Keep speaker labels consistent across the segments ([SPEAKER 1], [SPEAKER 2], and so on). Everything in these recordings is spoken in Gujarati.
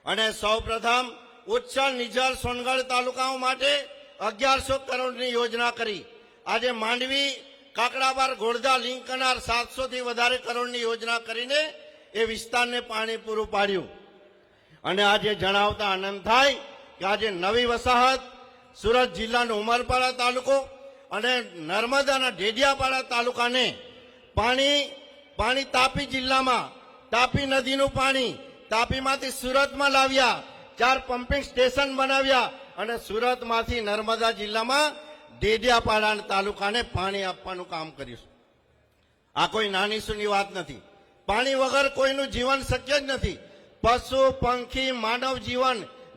[SPEAKER 1] અને સૌપ્રથમ ઉચ્છલ, નિઝર, સોનગઢ તાલુકાઓ માટે 1100 કરોડની યોજના કરી. આજે માંડવી, કાકડાબાર, ઘોડદા લિંક કરનાર 700 થી વધારે કરોડની યોજના કરીને એ વિસ્તારને પાણી પૂરું પાડ્યું. અને આજે જણાવતા આનંદ થાય કે આજે નવી વસાહત, સુરત જિલ્લાનો ઉમરપાડા તાલુકો અને નર્મદાના ડેડિયાપાડા તાલુકાને પાણી તાપી જિલ્લામાં તાપી નદીનું પાણી તાપીમાંથી સુરતમાં લાવ્યા, 4 પમ્પિંગ સ્ટેશન બનાવ્યા અને સુરતમાંથી નર્મદા જિલ્લામાં ડેડિયાપાડા તાલુકાને પાણી આપવાનું કામ કર્યું. આ કોઈ નાની સૂની વાત નથી. પાણી વગર કોઈનું જીવન શક્ય જ નથી. પશુ, પંખી, માનવ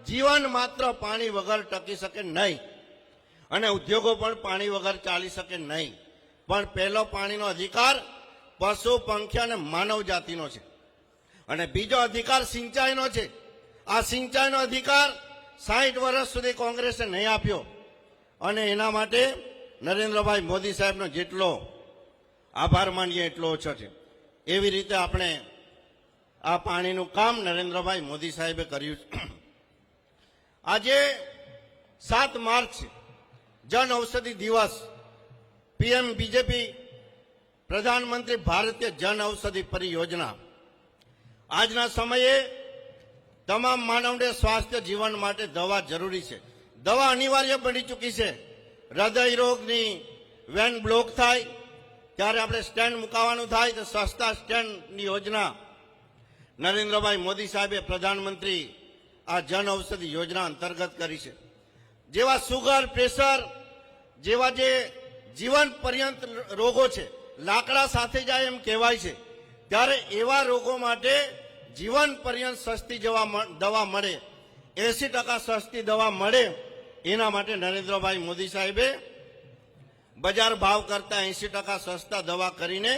[SPEAKER 1] જીવન માત્ર પાણી વગર ટકી શકે નહીં અને ઉદ્યોગો પણ પાણી વગર ચાલી શકે નહીં. પણ પહેલો પાણીનો અધિકાર પશુ, પંખી અને માનવ જાતિનો છે અને બીજો અધિકાર સિંચાઈનો છે. આ સિંચાઈનો અધિકાર 60 વર્ષ સુધી કોંગ્રેસે નહીં આપ્યો અને એના માટે નરેન્દ્રભાઈ મોદી સાહેબનો જેટલો આભાર માનીએ એટલો ઓછો છે. એવી રીતે આપણે આ પાણીનું કામ નરેન્દ્રભાઈ મોદી સાહેબે કર્યું છે. આજે 7 માર્ચ જન ઔષધિ દિવસ. પીએમ બીજેપી પ્રધાનમંત્રી ભારતીય જન ઔષધિ પરિયોજના. આજના સમયે તમામ માનવને સ્વાસ્થ્ય જીવન માટે દવા જરૂરી છે. દવા અનિવાર્ય બની ચૂકી છે. હૃદય રોગની વેન બ્લોક થાય ત્યારે આપણે સ્ટેન્ડ મુકાવવાનું થાય તો સસ્તા સ્ટેન્ડની યોજના નરેન્દ્રભાઈ મોદી સાહેબે પ્રધાનમંત્રી આ જન ઔષધિ યોજના અંતર્ગત કરી છે. જેવા સુગર, પ્રેશર જેવા જે જીવન પર્યંત રોગો છે, લાકડા સાથે જાય એમ કહેવાય છે, ત્યારે એવા રોગો માટે જીવન પર્યંત સસ્તી દવા મળે, 80% સસ્તી દવા મળે, એના માટે નરેન્દ્રભાઈ મોદી સાહેબે બજાર ભાવ કરતા 80% સસ્તા દવા કરીને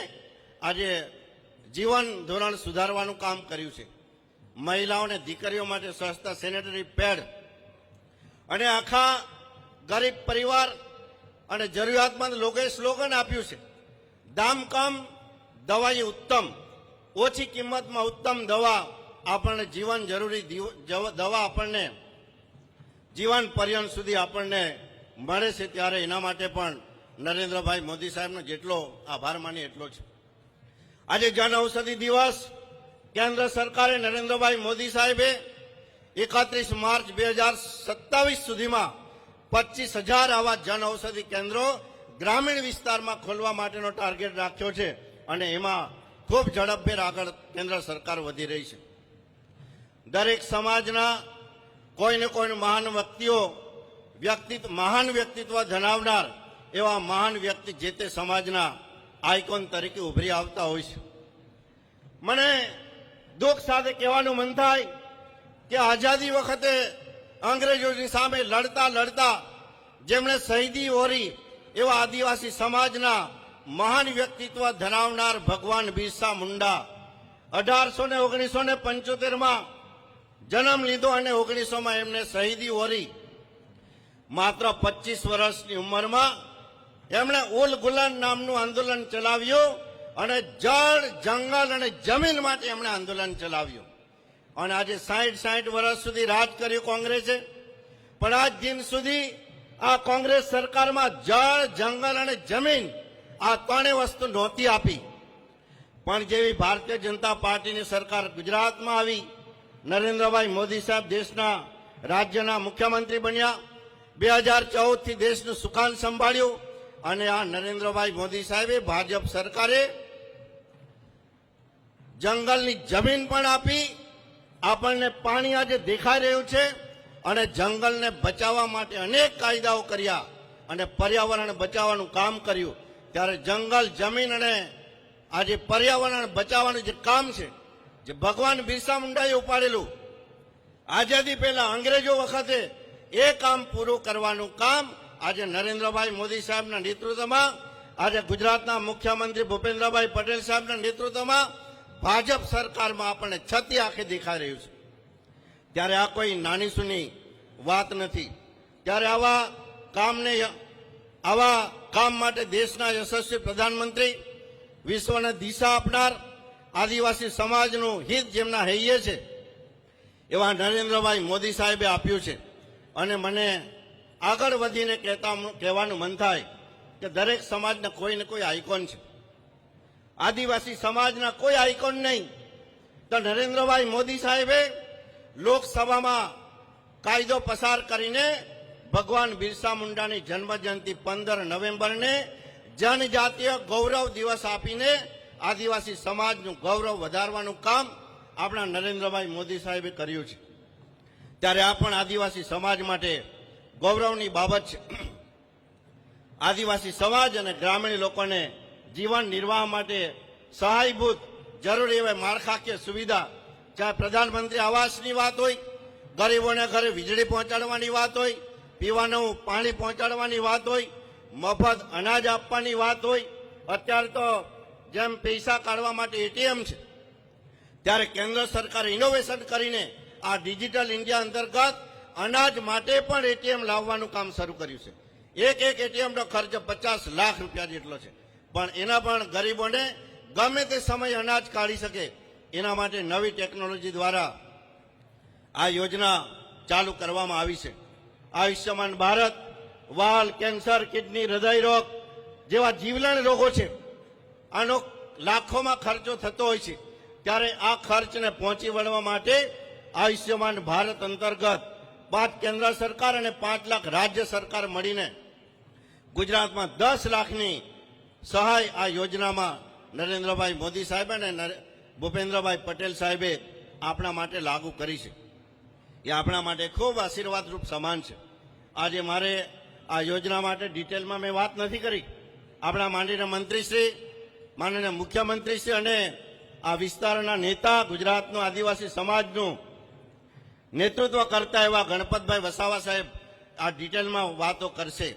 [SPEAKER 1] આજે જીવન ધોરણ સુધારવાનું કામ કર્યું છે. મહિલાઓને, દીકરીઓ માટે સસ્તા સેનેટરી પેડ અને આખા ગરીબ પરિવાર અને જરૂરિયાતમંદ લોકોએ સ્લોગન આપ્યું છે, દામ કમ દવાઈ ઉત્તમ. ઓછી કિંમતમાં ઉત્તમ દવા આપણને જીવન જરૂરી દવા આપણને જીવન પર્યંત સુધી આપણને મળે છે. ત્યારે એના માટે પણ નરેન્દ્રભાઈ મોદી સાહેબનો જેટલો આભાર માનીએ એટલો છે. આજે જન ઔષધિ દિવસ કેન્દ્ર સરકારે નરેન્દ્રભાઈ મોદી સાહેબે 31 માર્ચ 2027 સુધીમાં 25,000 આવા જન ઔષધિ કેન્દ્રો ગ્રામીણ વિસ્તારમાં ખોલવા માટેનો ટાર્ગેટ રાખ્યો છે અને એમાં ખૂબ ઝડપભેર આગળ કેન્દ્ર સરકાર વધી રહી છે. દરેક સમાજના કોઈને મહાન વ્યક્તિત્વ ધરાવનાર એવા મહાન વ્યક્તિ જે તે સમાજના આઇકોન તરીકે ઉભરી આવતા હોય છે. મને દુઃખ સાથે કહેવાનું મન થાય કે આઝાદી વખતે અંગ્રેજોની સામે લડતા જેમણે શહીદી ઓરી એવા આદિવાસી સમાજના મહાન વ્યક્તિત્વ ધરાવનાર ભગવાન બિરસા મુંડા 1975માં જન્મ લીધો અને 1900માં એમને શહીદી ઓરી. માત્ર 25 વર્ષની ઉંમરમાં એમણે ઉલ ગુલાન નામનું આંદોલન ચલાવ્યું અને જળ, જંગલ અને જમીન માટે એમણે આંદોલન ચલાવ્યું અને આજે 60 વર્ષ સુધી રાજ કર્યું કોંગ્રેસે. પણ આજ દિન સુધી આ કોંગ્રેસ સરકારમાં જળ, જંગલ અને જમીન આ ત્રણેય વસ્તુ નહોતી આપી. પણ જેવી ભારતીય જનતા પાર્ટીની સરકાર ગુજરાતમાં આવી, નરેન્દ્રભાઈ મોદી સાહેબ દેશના રાજ્યના મુખ્યમંત્રી બન્યા, 2014થી દેશનું સુકાન સંભાળ્યું અને આ નરેન્દ્રભાઈ મોદી સાહેબે ભાજપ સરકારે જંગલની જમીન પણ આપી, આપણને પાણી આજે દેખાઈ રહ્યું છે અને જંગલને બચાવવા માટે અનેક કાયદાઓ કર્યા અને પર્યાવરણ બચાવવાનું કામ કર્યું. ત્યારે જંગલ, જમીન અને આજે પર્યાવરણ બચાવવાનું જે કામ છે, જે ભગવાન બિરસા મુંડાએ ઉપાડેલું આઝાદી પહેલા અંગ્રેજો વખતે, એ કામ પૂરું કરવાનું કામ આજે નરેન્દ્રભાઈ મોદી સાહેબના નેતૃત્વમાં, આજે ગુજરાતના મુખ્યમંત્રી ભૂપેન્દ્રભાઈ પટેલ સાહેબના નેતૃત્વમાં ભાજપ સરકારમાં આપણને છતી આંખે દેખાઈ રહ્યું છે. ત્યારે આ કોઈ નાની સૂની વાત નથી. ત્યારે આવા કામ માટે દેશના યશસ્વી પ્રધાનમંત્રી, વિશ્વને દિશા આપનાર, આદિવાસી સમાજનું હિત જેમના હૈયે છે, એવા નરેન્દ્રભાઈ મોદી સાહેબે આપ્યું છે. અને મને આગળ વધીને કહેવાનું મન થાય કે દરેક સમાજના કોઈ ને કોઈ આઇકોન છે. આદિવાસી સમાજના કોઈ આઇકોન નહીં. તો નરેન્દ્રભાઈ મોદી સાહેબે લોકસભામાં કાયદો પસાર કરીને ભગવાન બિરસા મુંડાની જન્મજયંતિ 15 નવેમ્બરને જનજાતીય ગૌરવ દિવસ આપીને આદિવાસી સમાજનું ગૌરવ વધારવાનું કામ આપણા નરેન્દ્રભાઈ મોદી સાહેબે કર્યું છે. ત્યારે આ પણ આદિવાસી સમાજ માટે ગૌરવની બાબત છે. આદિવાસી સમાજ અને ગ્રામીણ લોકોને જીવન નિર્વાહ માટે સહાયભૂત જરૂરી એવા માળખાકીય સુવિધા, ચાહે પ્રધાનમંત્રી આવાસની વાત હોય, ગરીબોને ઘરે વીજળી પહોંચાડવાની વાત હોય, પીવાનું પાણી પહોંચાડવાની વાત હોય, મફત અનાજ આપવાની વાત હોય. અત્યારે તો જેમ પૈસા કાઢવા માટે એટીએમ છે, ત્યારે કેન્દ્ર સરકારે ઇનોવેશન કરીને આ ડિજિટલ ઇન્ડિયા અંતર્ગત અનાજ માટે પણ એટીએમ લાવવાનું કામ શરૂ કર્યું છે. એક એટીએમનો ખર્ચ 50 લાખ રૂપિયા જેટલો છે. પણ એના પણ ગરીબોને ગમે તે સમય અનાજ કાઢી શકે એના માટે નવી ટેકનોલોજી દ્વારા આ યોજના ચાલુ કરવામાં આવી છે. આયુષ્યમાન ભારત, વાલ, કેન્સર, કિડની, હૃદય રોગ જેવા જીવલેણ રોગો છે, આનો લાખોમાં ખર્ચો થતો હોય છે. ત્યારે આ ખર્ચને પહોંચી વળવા માટે આયુષ્યમાન ભારત અંતર્ગત 5 કેન્દ્ર સરકાર અને 5 લાખ રાજ્ય સરકાર મળીને ગુજરાતમાં 10 લાખની સહાય આ યોજનામાં નરેન્દ્રભાઈ મોદી સાહેબ અને ભૂપેન્દ્રભાઈ પટેલ સાહેબે આપણા માટે લાગુ કરી છે. એ આપણા માટે ખૂબ આશીર્વાદરૂપ સમાન છે. આજે મારે આ યોજના માટે ડિટેલમાં મેં વાત નથી કરી. આપણા માનનીય મંત્રીશ્રી, માનનીય મુખ્યમંત્રીશ્રી અને આ વિસ્તારના નેતા, ગુજરાતનું આદિવાસી સમાજનું નેતૃત્વ કરતા એવા ગણપતભાઈ વસાવા સાહેબ આ ડિટેલમાં વાતો કરશે.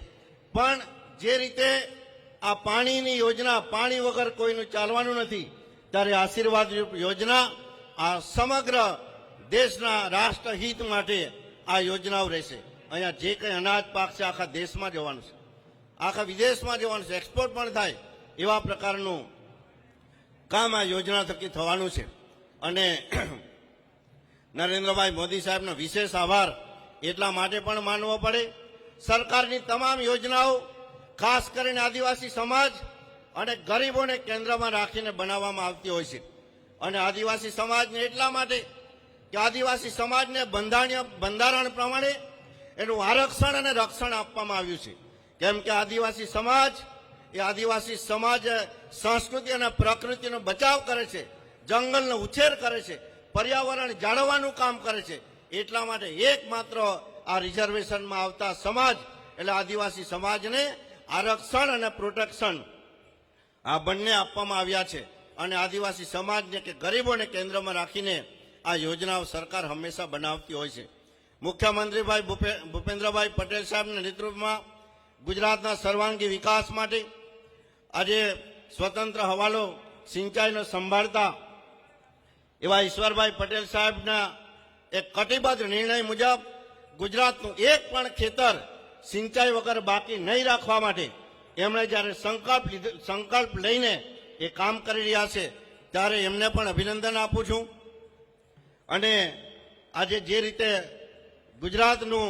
[SPEAKER 1] પણ જે રીતે આ પાણીની યોજના, પાણી વગર કોઈનું ચાલવાનું નથી, ત્યારે આશીર્વાદ યોજના આ સમગ્ર દેશના રાષ્ટ્રહિત માટે આ યોજનાઓ રહેશે. અહીંયા જે કંઈ અનાજ પાક છે આખા દેશમાં જવાનું છે, આખા વિદેશમાં જવાનું છે, એક્સપોર્ટ પણ થાય એવા પ્રકારનું કામ આ યોજના થકી થવાનું છે. અને નરેન્દ્રભાઈ મોદી સાહેબનો વિશેષ આભાર એટલા માટે પણ માનવો પડે, સરકારની તમામ યોજનાઓ ખાસ કરીને આદિવાસી સમાજ અને ગરીબોને કેન્દ્રમાં રાખીને બનાવવામાં આવતી હોય છે. અને આદિવાસી સમાજને એટલા માટે કે આદિવાસી સમાજને બંધારણ પ્રમાણે એનું આરક્ષણ અને રક્ષણ આપવામાં આવ્યું છે. કેમ કે આદિવાસી સમાજ એ આદિવાસી સમાજ સંસ્કૃતિ અને પ્રકૃતિનો બચાવ કરે છે, જંગલનો ઉછેર કરે છે, પર્યાવરણ જાળવવાનું કામ કરે છે. એટલા માટે એકમાત્ર આ રિઝર્વેશનમાં આવતા સમાજ એટલે આદિવાસી સમાજને આરક્ષણ અને પ્રોટેક્શન આ બંને આપવામાં આવ્યા છે. અને આદિવાસી સમાજને કે ગરીબોને કેન્દ્રમાં રાખીને આ યોજનાઓ સરકાર હંમેશા બનાવતી હોય છે. મુખ્યમંત્રીભાઈ ભૂપેન્દ્રભાઈ પટેલ સાહેબના નેતૃત્વમાં ગુજરાતના સર્વાંગી વિકાસ માટે આજે સ્વતંત્ર હવાલો સિંચાઈનો સંભાળતા એવા ઈશ્વરભાઈ પટેલ સાહેબના એક કટિબદ્ધ નિર્ણય મુજબ ગુજરાતનું એક પણ ખેતર સિંચાઈ વગર બાકી નહીં રાખવા માટે એમણે જ્યારે સંકલ્પ લઈને એ કામ કરી રહ્યા છે, ત્યારે એમને પણ અભિનંદન આપું છું. અને આજે જે રીતે ગુજરાતનું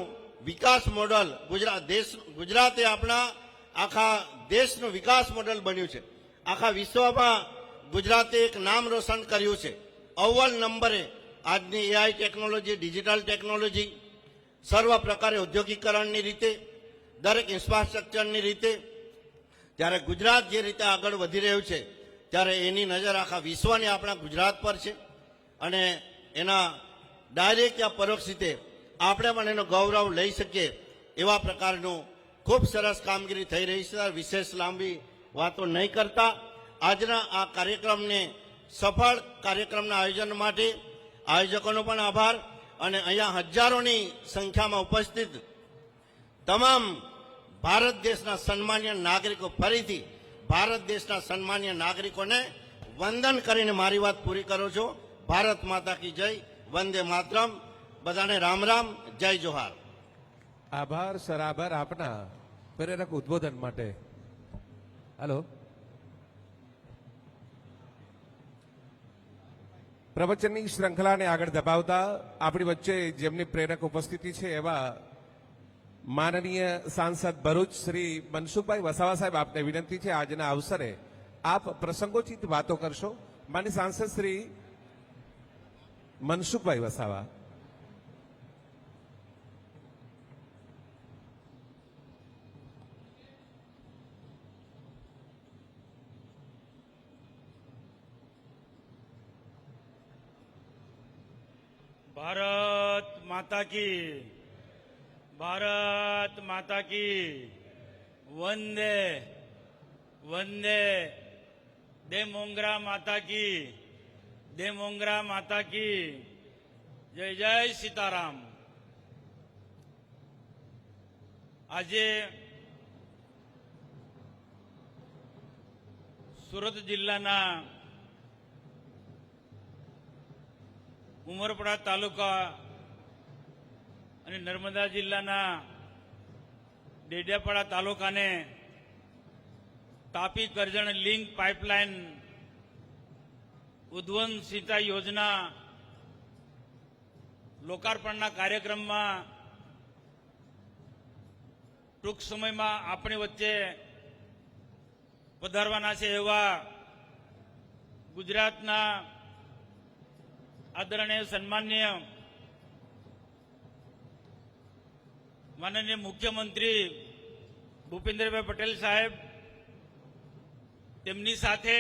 [SPEAKER 1] વિકાસ મોડલ, ગુજરાતે આપણા આખા દેશનું વિકાસ મોડલ બન્યું છે. આખા વિશ્વમાં ગુજરાતે એક નામ રોશન કર્યું છે. અવ્વલ નંબરે આજની એઆઈ ટેકનોલોજી, ડિજિટલ ટેકનોલોજી, સર્વ પ્રકારે ઔદ્યોગિકરણની રીતે, દરેક ઇન્ફ્રાસ્ટ્રક્ચરની રીતે, ત્યારે ગુજરાત જે રીતે આગળ વધી રહ્યું છે, ત્યારે એની નજર આખા વિશ્વની આપણા ગુજરાત પર છે. અને એના ડાયરેક્ટ યા પરોક્ષ રીતે આપણે પણ એનો ગૌરવ લઈ શકીએ એવા પ્રકારનું ખૂબ સરસ કામગીરી થઈ રહી છે. વિશેષ લાંબી વાતો નહીં કરતા આજના આ કાર્યક્રમને, સફળ કાર્યક્રમના આયોજન માટે આયોજકોનો પણ આભાર. અને અહીંયા હજારોની સંખ્યામાં ઉપસ્થિત તમામ ભારત દેશના સન્માનીય નાગરિકો, ફરીથી ભારત દેશના સન્માનીય નાગરિકોને વંદન કરીને મારી વાત પૂરી કરું છું. ભારત માતા કી જય, વંદે માતરમ. બધાને રામ રામ, જય જોહાર.
[SPEAKER 2] આભાર સર, આભાર આપના પ્રેરક ઉદ્બોધન માટે. હેલો. પ્રવચનની શ્રૃંખલાને આગળ ધપાવતા આપણી વચ્ચે જેમની પ્રેરક ઉપસ્થિતિ છે એવા માનનીય સાંસદ ભરૂચ શ્રી મનસુખભાઈ વસાવા સાહેબ, આપને વિનંતી છે આજના અવસરે આપ પ્રસંગોચિત વાતો કરશો. માનનીય સાંસદ શ્રી મનસુખભાઈ વસાવા.
[SPEAKER 3] भारत माता की, भारत माता की, वंदे वंदे, दे मोंगरा माता की, दे मोंगरा माता की, जय जय सीताराम. આજે સુરત જિલ્લાના ઉમરપડા તાલુકા અને નર્મદા જિલ્લાના ડેડિયાપાડા તાલુકાને તાપી કરજણ લિંક પાઇપલાઇન ઉદ્વહન સિંચાઈ યોજના લોકાર્પણના કાર્યક્રમમાં ટૂંક સમયમાં આપણી વચ્ચે પધારવાના છે એવા ગુજરાતના આદરણીય સન્માનીય માનનીય મુખ્યમંત્રી ભૂપેન્દ્રભાઈ પટેલ સાહેબ, તેમની સાથે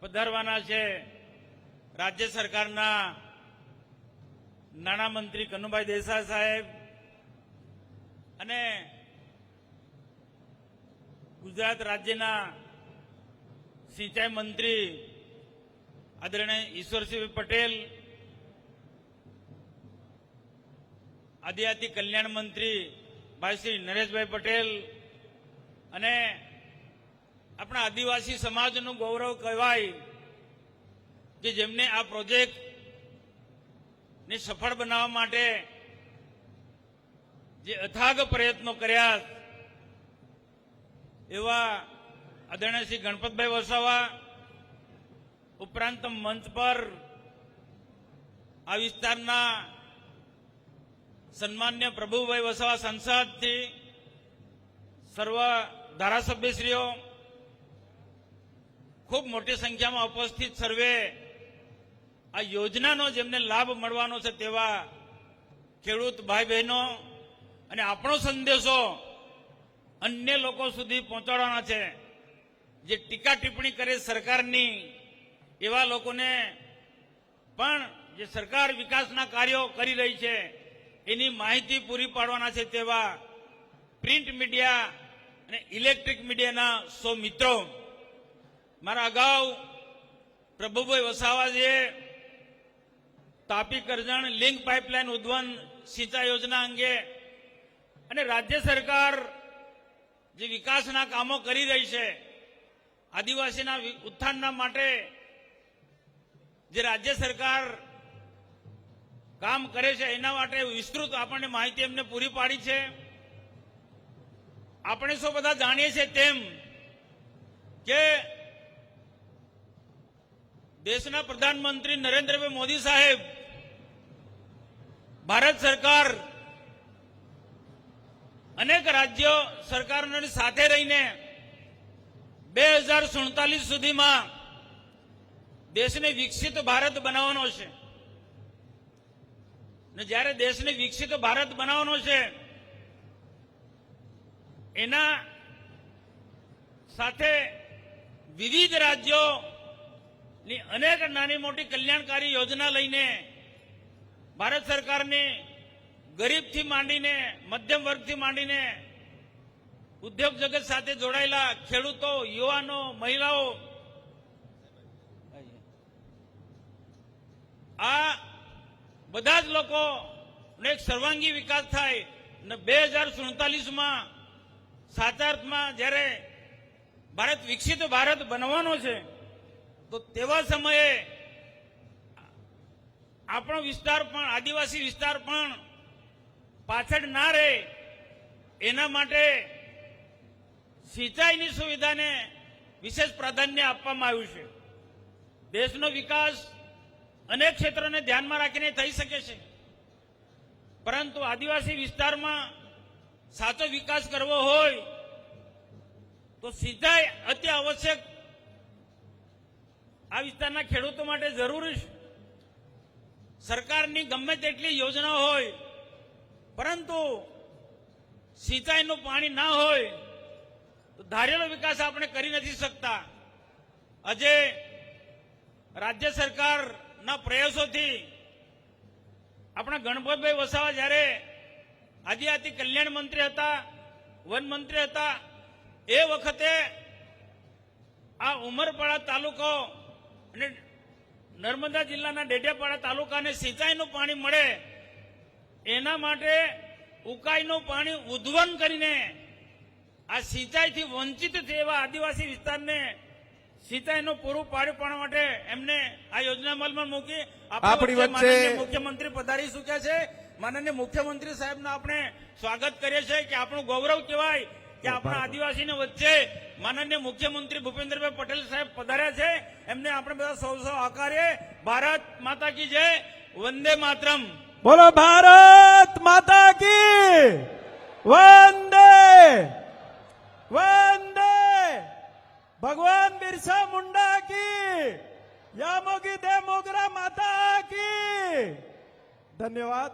[SPEAKER 3] પધારવાના છે રાજ્ય સરકારના નાણામંત્રી કનુભાઈ દેસાઈ સાહેબ અને ગુજરાત રાજ્યના સિંચાઈ મંત્રી આદરણીય ઈશ્વરસિંહ પટેલ, આદિજાતિ કલ્યાણ મંત્રી ભાઈ શ્રી નરેશભાઈ પટેલ અને આપણા આદિવાસી સમાજનું ગૌરવ કહેવાય કે જેમને આ પ્રોજેક્ટને સફળ બનાવવા માટે જે અથાગ પ્રયત્નો કર્યા એવા આદરણીય શ્રી ગણપતભાઈ વસાવા, ઉપરાંત મંચ પર આ વિસ્તારના સન્માન્ય પ્રભુભાઈ વસાવા સંસદથી સર્વ ધારાસભ્યશ્રીઓ, ખૂબ મોટી સંખ્યામાં ઉપસ્થિત સર્વે આ યોજનાનો જેમને લાભ મળવાનો છે તેવા ખેડૂત ભાઈ બહેનો અને આપણો સંદેશો અન્ય લોકો સુધી પહોંચાડવાના છે. જે ટીકા ટિપ્પણી કરે સરકારની એવા લોકોને પણ જે સરકાર વિકાસના કાર્યો કરી રહી છે એની માહિતી પૂરી પાડવાના છે તેવા પ્રિન્ટ મીડિયા અને ઇલેક્ટ્રિક મીડિયાના સૌ મિત્રો, મારા અગાઉ પ્રભુભાઈ વસાવાજીએ તાપી કરજણ લિંક પાઇપલાઇન ઉદ્વહન સિંચાઈ યોજના અંગે અને રાજ્ય સરકાર જે વિકાસના કામો કરી રહી છે, આદિવાસીના ઉત્થાનના માટે જે રાજ્ય સરકાર કામ કરે છે એના માટે વિસ્તૃત આપણને માહિતી એમને પૂરી પાડી છે. આપણે સૌ બધા જાણીએ છીએ તેમ કે દેશના પ્રધાનમંત્રી નરેન્દ્રભાઈ મોદી સાહેબ, ભારત સરકાર અનેક રાજ્યો સરકારોની સાથે રહીને 2047 સુધીમાં દેશને વિકસિત ભારત બનાવવાનો છે. ને જ્યારે દેશને વિકસિત ભારત બનાવવાનો છે એના સાથે વિવિધ રાજ્યોની અનેક નાની મોટી કલ્યાણકારી યોજના લઈને ભારત સરકારની ગરીબથી માંડીને મધ્યમ વર્ગથી માંડીને ઉદ્યોગ જગત સાથે જોડાયેલા ખેડૂતો, યુવાનો, મહિલાઓ, આ બધા જ લોકોનો એક સર્વાંગી વિકાસ થાય અને 2047માં સાચા અર્થમાં જ્યારે ભારત વિકસિત ભારત બનવાનો છે તો તેવા સમયે આપણો વિસ્તાર પણ, આદિવાસી વિસ્તાર પણ પાછળ ના રહે એના માટે સિંચાઈની સુવિધાને વિશેષ પ્રાધાન્ય આપવામાં આવ્યું છે. દેશનો વિકાસ અનેક ક્ષેત્રોને ધ્યાનમાં રાખીને થઈ શકે છે, પરંતુ આદિવાસી વિસ્તારમાં સાચો વિકાસ કરવો હોય તો સિંચાઈ અતિ આવશ્યક આ વિસ્તારના ખેડૂતો માટે જરૂરી છે. સરકારની ગમે તેટલી યોજના હોય, પરંતુ સિંચાઈનું પાણી ના હોય તો ધારેલો વિકાસ આપણે કરી નથી શકતા. આજે રાજ્ય સરકારના પ્રયાસોથી આપણા ગણપતભાઈ વસાવા જ્યારે આદિજાતિ કલ્યાણ મંત્રી હતા, વન મંત્રી હતા, એ વખતે આ ઉમરપાડા તાલુકો અને નર્મદા જિલ્લાના ડેડિયાપાડા તાલુકાને સિંચાઈનું પાણી મળે એના માટે ઉકાઈનું પાણી ઉદ્વહન કરીને આ સિંચાઈથી વંચિત છે એવા આદિવાસી વિસ્તારને સિંચાઈનું પૂરું પાડવા માટે એમને આ યોજના અમલમાં મૂકી.
[SPEAKER 2] આપણી વચ્ચે
[SPEAKER 3] માનનીય મુખ્યમંત્રી પધારી ચૂક્યા છે. માનનીય મુખ્યમંત્રી સાહેબનું આપણે સ્વાગત કરીએ છીએ કે આપણું ગૌરવ કહેવાય કે આપણા આદિવાસીને વચ્ચે માનનીય મુખ્યમંત્રી ભૂપેન્દ્રભાઈ પટેલ સાહેબ પધાર્યા છે. એમને આપણે બધા સૌ આકારીએ. ભારત માતા કી જય, વંદે માતરમ.
[SPEAKER 4] બોલો ભારત માતા કી વંદે વંદે. ભગવાન બિરસા મુંડા કી યામોગી દે મોગરા માતા કી. ધન્યવાદ.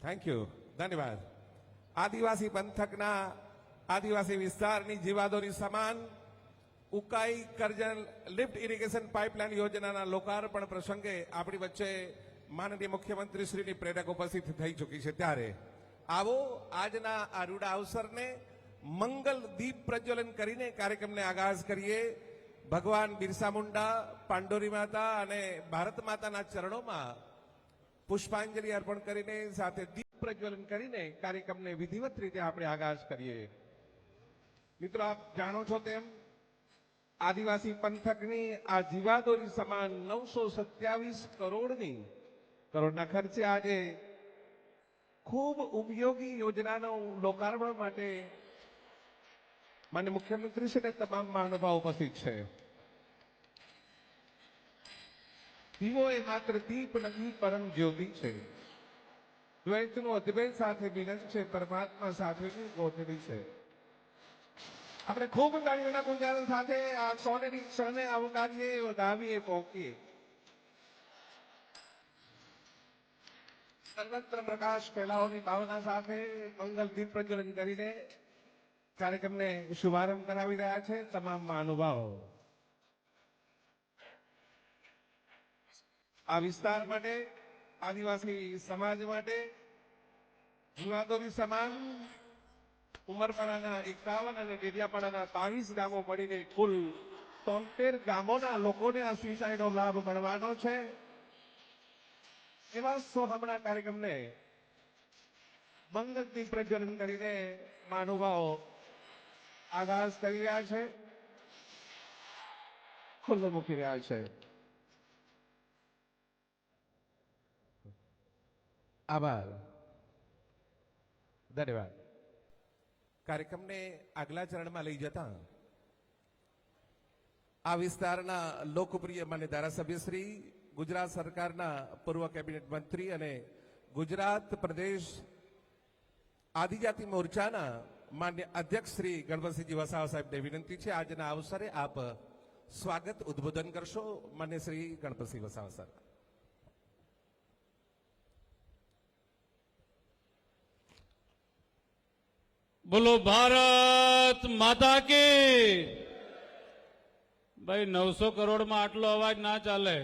[SPEAKER 2] થેન્ક યુ, ધન્યવાદ. આદિવાસી પંથકના આદિવાસી વિસ્તારની જીવાદોરી સમાન Ukai Karjan lift irrigation pipeline યોજનાના લોકાર્પણ પ્રસંગે આપણી વચ્ચે માનનીય મુખ્યમંત્રી શ્રીની પ્રેરક ઉપસ્થિત થઈ ચૂકી છે. ત્યારે આવો આજના આ રૂડા અવસરને મંગલ દીપ પ્રજ્વલન કરીને કાર્યક્રમને આગાઝ કરીએ. ભગવાન બિરસા મુંડા, પાંડોરી માતા અને ભારત માતાના ચરણોમાં પુષ્પાંજલિ અર્પણ કરીને સાથે દીપ પ્રજ્વલન કરીને કાર્યક્રમને વિધિવત રીતે આપણે આગાઝ કરીએ. મિત્રો, આપ જાણો છો તેમ આદિવાસી પંથકની આ જીવાદોરી સમાન 927 કરોડના ખર્ચે આજે ખૂબ ઉપયોગી યોજનાનો લોકાર્પણ માટે માનનીય મુખ્યમંત્રી શ્રી અને તમામ મહાનુભાવો ઉપસ્થિત છે. દીવો એ માત્ર દીપ નથી, પરમ જ્યોતિ છે. દ્વૈતનું અદ્વૈત સાથે મિલન છે, પરમાત્મા સાથેની ગોઠવી છે. આપણે ખૂબ ગાડીઓના ગુંજારણ સાથે આ સોનેરી ક્ષણને આવકારીએ, વધાવીએ, પોકીએ. સર્વત્ર પ્રકાશ ફેલાવવાની ભાવના સાથે મંગલ દીપ પ્રજ્વલન કરીને કાર્યક્રમને શુભારંભ કરાવી રહ્યા છે તમામ મહાનુભાવો. આ વિસ્તાર માટે, આદિવાસી સમાજ માટે જીવાદોરી સમાન ઉમરપાડાના 51 અને ડેડિયાપાડાના 23 ગામો મળીને કુલ 73 ગામોના લોકોને આ સિંચાઈનો લાભ મળવાનો છે. એવા સોહમણા કાર્યક્રમને મંગલથી પ્રજ્વલન કરીને મહાનુભાવો આગાઝ કરી રહ્યા છે, ખુલ્લો મૂકી રહ્યા છે. આભાર, ધન્યવાદ. કાર્યક્રમને આગલા ચરણમાં લઈ જતા આ વિસ્તારના લોકપ્રિય માન્ય ધારાસભ્ય શ્રી, ગુજરાત સરકારના પૂર્વ કેબિનેટ મંત્રી અને ગુજરાત પ્રદેશ આદિજાતિ મોરચાના માન્ય અધ્યક્ષ શ્રી ગણપતસિંહજી વસાવા સાહેબને વિનંતી છે આજના અવસરે આપ સ્વાગત ઉદ્બોધન કરશો. માન્ય શ્રી ગણપતસિંહ વસાવા સાહેબ.
[SPEAKER 5] બોલો ભારત માતા કી. ભાઈ 900 કરોડમાં આટલો અવાજ ના ચાલે.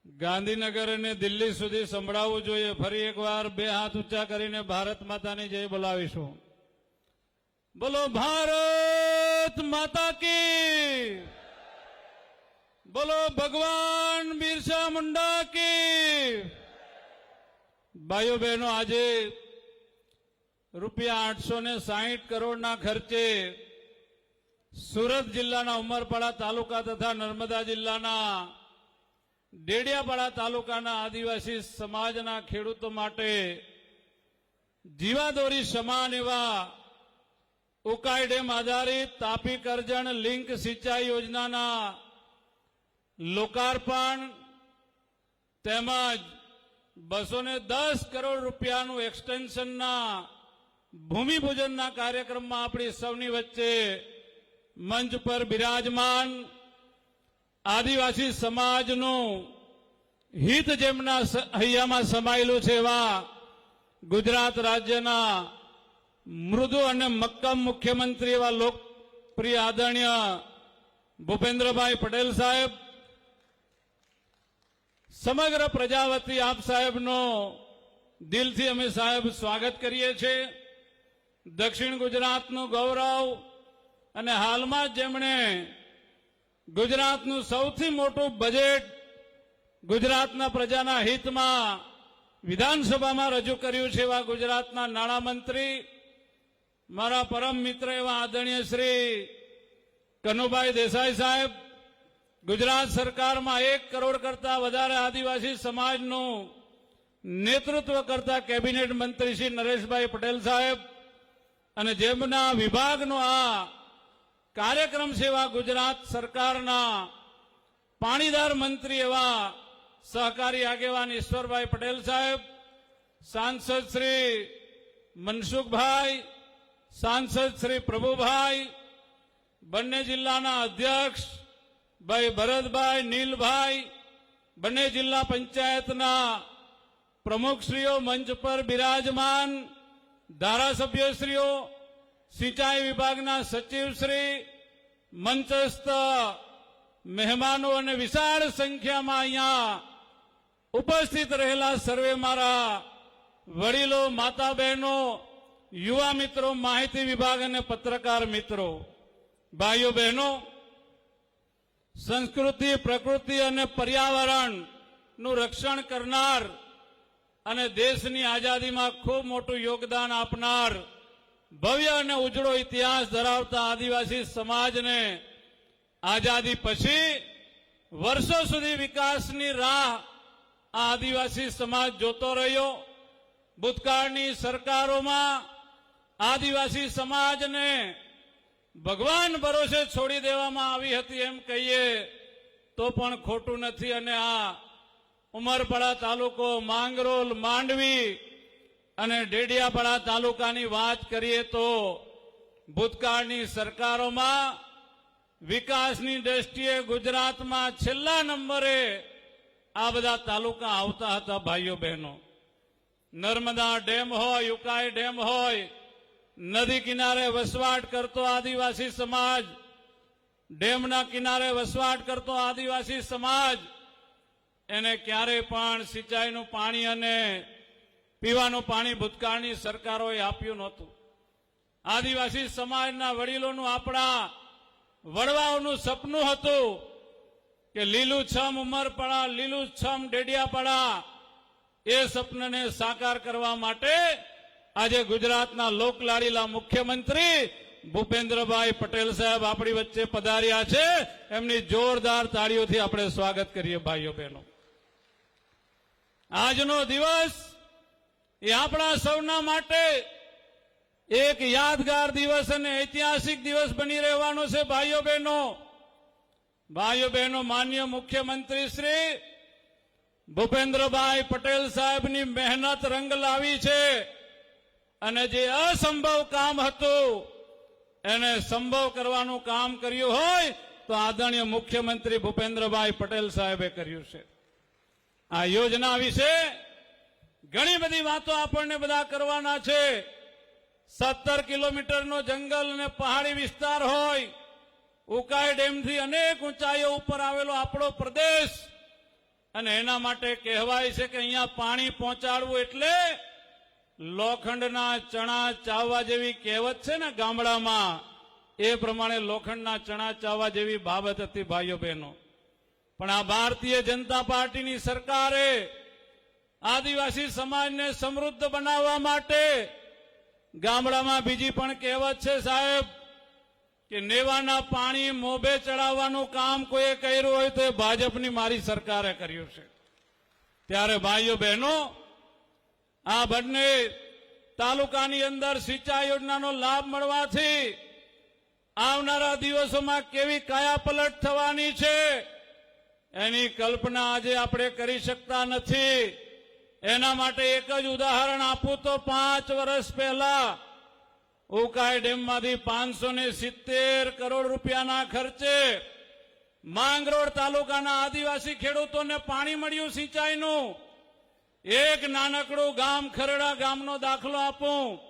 [SPEAKER 5] ગાંધીનગર અને દિલ્હી સુધી સંભળાવવું જોઈએ. ફરી એકવાર બે હાથ ઊંચા કરીને ભારત માતાની જય બોલાવીશું. બોલો ભારત માતા કી. બોલો ભગવાન બિરસા મુંડા કી. ભાઈઓ બહેનો, આજે રૂપિયા 860 કરોડના ખર્ચે સુરત જિલ્લાના ઉમરપાડા તાલુકા તથા નર્મદા જિલ્લાના ડેડિયાપાડા તાલુકાના આદિવાસી સમાજના ખેડૂતો માટે જીવાદોરી સમાન એવા ઉકાઈ ડેમ આધારિત તાપી કરજણ લિંક સિંચાઈ યોજનાના લોકાર્પણ તેમજ 210 કરોડ રૂપિયાનું એક્સટેન્શનના ભૂમિપૂજનના કાર્યક્રમમાં આપણી સૌની વચ્ચે મંચ પર બિરાજમાન આદિવાસી સમાજનું હિત જેમના હૈયામાં સમાયેલું છે એવા ગુજરાત રાજ્યના મૃદુ અને મક્કમ મુખ્યમંત્રી એવા લોકપ્રિય આદરણીય ભૂપેન્દ્રભાઈ પટેલ સાહેબ, સમગ્ર પ્રજાવતી આપ સાહેબનો દિલથી અમે સાહેબ સ્વાગત કરીએ છીએ. દક્ષિણ ગુજરાતનું ગૌરવ અને હાલમાં જેમણે ગુજરાતનું સૌથી મોટું બજેટ ગુજરાતના પ્રજાના હિતમાં વિધાનસભામાં રજૂ કર્યું છે એવા ગુજરાતના નાણામંત્રી મારા પરમ મિત્ર એવા આદરણીય શ્રી કનુભાઈ દેસાઈ સાહેબ, ગુજરાત સરકારમાં 1 કરોડ કરતા વધારે આદિવાસી સમાજનું નેતૃત્વ કરતા કેબિનેટ મંત્રી શ્રી નરેશભાઈ પટેલ સાહેબ અને જેમના વિભાગનો આ કાર્યક્રમ છે એવા ગુજરાત સરકારના પાણીદાર મંત્રી એવા સહકારી આગેવાન ઈશ્વરભાઈ પટેલ સાહેબ, સાંસદ શ્રી મનસુખભાઈ, સાંસદ શ્રી પ્રભુભાઈ, બંને જિલ્લાના અધ્યક્ષ ભાઈ ભરતભાઈ, નીલભાઈ, બંને જિલ્લા પંચાયતના પ્રમુખશ્રીઓ મંચ પર બિરાજમાન, ધારાસભ્યશ્રીઓ, સિંચાઈ વિભાગના સચિવશ્રી, મંચસ્થ મહેમાનો અને વિશાળ સંખ્યામાં અહીંયા ઉપસ્થિત રહેલા સર્વે મારા વડીલો, માતા બહેનો, યુવા મિત્રો, માહિતી વિભાગ અને પત્રકાર મિત્રો, ભાઈઓ બહેનો, સંસ્કૃતિ, પ્રકૃતિ અને પર્યાવરણનું રક્ષણ કરનાર અને દેશની આઝાદીમાં ખૂબ મોટું યોગદાન આપનાર ભવ્ય અને ઉજળો ઇતિહાસ ધરાવતા આદિવાસી સમાજને આઝાદી પછી વર્ષો સુધી વિકાસની રાહ આ આદિવાસી સમાજ જોતો રહ્યો. ભૂતકાળની સરકારોમાં આદિવાસી સમાજને ભગવાન ભરોસે છોડી દેવામાં આવી હતી એમ કહીએ તો પણ ખોટું નથી. અને આ ઉમરપાડા તાલુકો, માંગરોળ, માંડવી અને ડેડિયાપાડા તાલુકાની વાત કરીએ તો ભૂતકાળની સરકારોમાં વિકાસની દ્રષ્ટિએ ગુજરાતમાં છેલ્લા નંબરે આ બધા તાલુકા આવતા હતા. ભાઈઓ બહેનો, નર્મદા ડેમ હોય, ઉકાઈ ડેમ હોય, નદી કિનારે વસવાટ કરતો આદિવાસી સમાજ, ડેમના કિનારે વસવાટ કરતો આદિવાસી સમાજ એને ક્યારેય પણ સિંચાઈનું પાણી અને પીવાનું પાણી ભૂતકાળની સરકારોએ આપ્યું નહોતું. આદિવાસી સમાજના વડીલોનું, આપણા વડવાઓનું સપનું હતું કે લીલુંછમ ઉમરપાડા, લીલુંછમ ડેડિયાપાડા, એ સપનને સાકાર કરવા માટે આજે ગુજરાતના લોકલાડીલા મુખ્યમંત્રી ભૂપેન્દ્રભાઈ પટેલ સાહેબ આપણી વચ્ચે પધાર્યા છે. એમની જોરદાર તાળીઓથી આપણે સ્વાગત કરીએ. ભાઈઓ બહેનો, આજનો દિવસ એ આપણા સૌના માટે એક યાદગાર દિવસ અને ઐતિહાસિક દિવસ બની રહેવાનો છે. ભાઈઓ બહેનો, માનનીય મુખ્યમંત્રી શ્રી ભૂપેન્દ્રભાઈ પટેલ સાહેબની મહેનત રંગ લાવી છે અને જે અસંભવ કામ હતું એને સંભવ કરવાનું કામ કર્યું હોય તો આદરણીય મુખ્યમંત્રી ભૂપેન્દ્રભાઈ પટેલ સાહેબે કર્યું છે. આ યોજના વિશે ઘણી બધી વાતો આપણને બધા કરવાના છે. 17 કિલોમીટરનો જંગલ અને પહાડી વિસ્તાર હોય, ઉકાઈ ડેમથી અનેક ઊંચાઈઓ ઉપર આવેલો આપણો પ્રદેશ, અને એના માટે કહેવાય છે કે અહીંયા પાણી પહોંચાડવું એટલે લોખંડના ચણા ચાવવા જેવી કહેવત છે ને ગામડામાં, એ પ્રમાણે લોખંડના ચણા ચાવવા જેવી બાબત હતી. ભાઈઓ બહેનો, પણ આ ભારતીય જનતા પાર્ટીની સરકારે આદિવાસી સમાજને સમૃદ્ધ બનાવવા માટે ગામડામાં બીજી પણ કહેવત છે સાહેબ કે નેવાના પાણી મોભે ચડાવવાનું કામ કોઈએ કર્યું હોય તો એ ભાજપની મારી સરકારે કર્યું છે. ત્યારે ભાઈઓ બહેનો, આ બંને તાલુકાની અંદર સિંચાઈ યોજનાનો લાભ મળવાથી આવનારા દિવસોમાં કેવી કાયાપલટ થવાની છે એની કલ્પના આજે આપણે કરી શકતા નથી. એના માટે એક જ ઉદાહરણ આપું તો 5 વર્ષ પહેલા ઉકાઈ ડેમમાંથી 570 કરોડ રૂપિયાના ખર્ચે માંગરોળ તાલુકાના આદિવાસી ખેડૂતોને પાણી મળ્યું સિંચાઈનું. એક નાનકડું ગામ ખરડા ગામનો દાખલો આપું.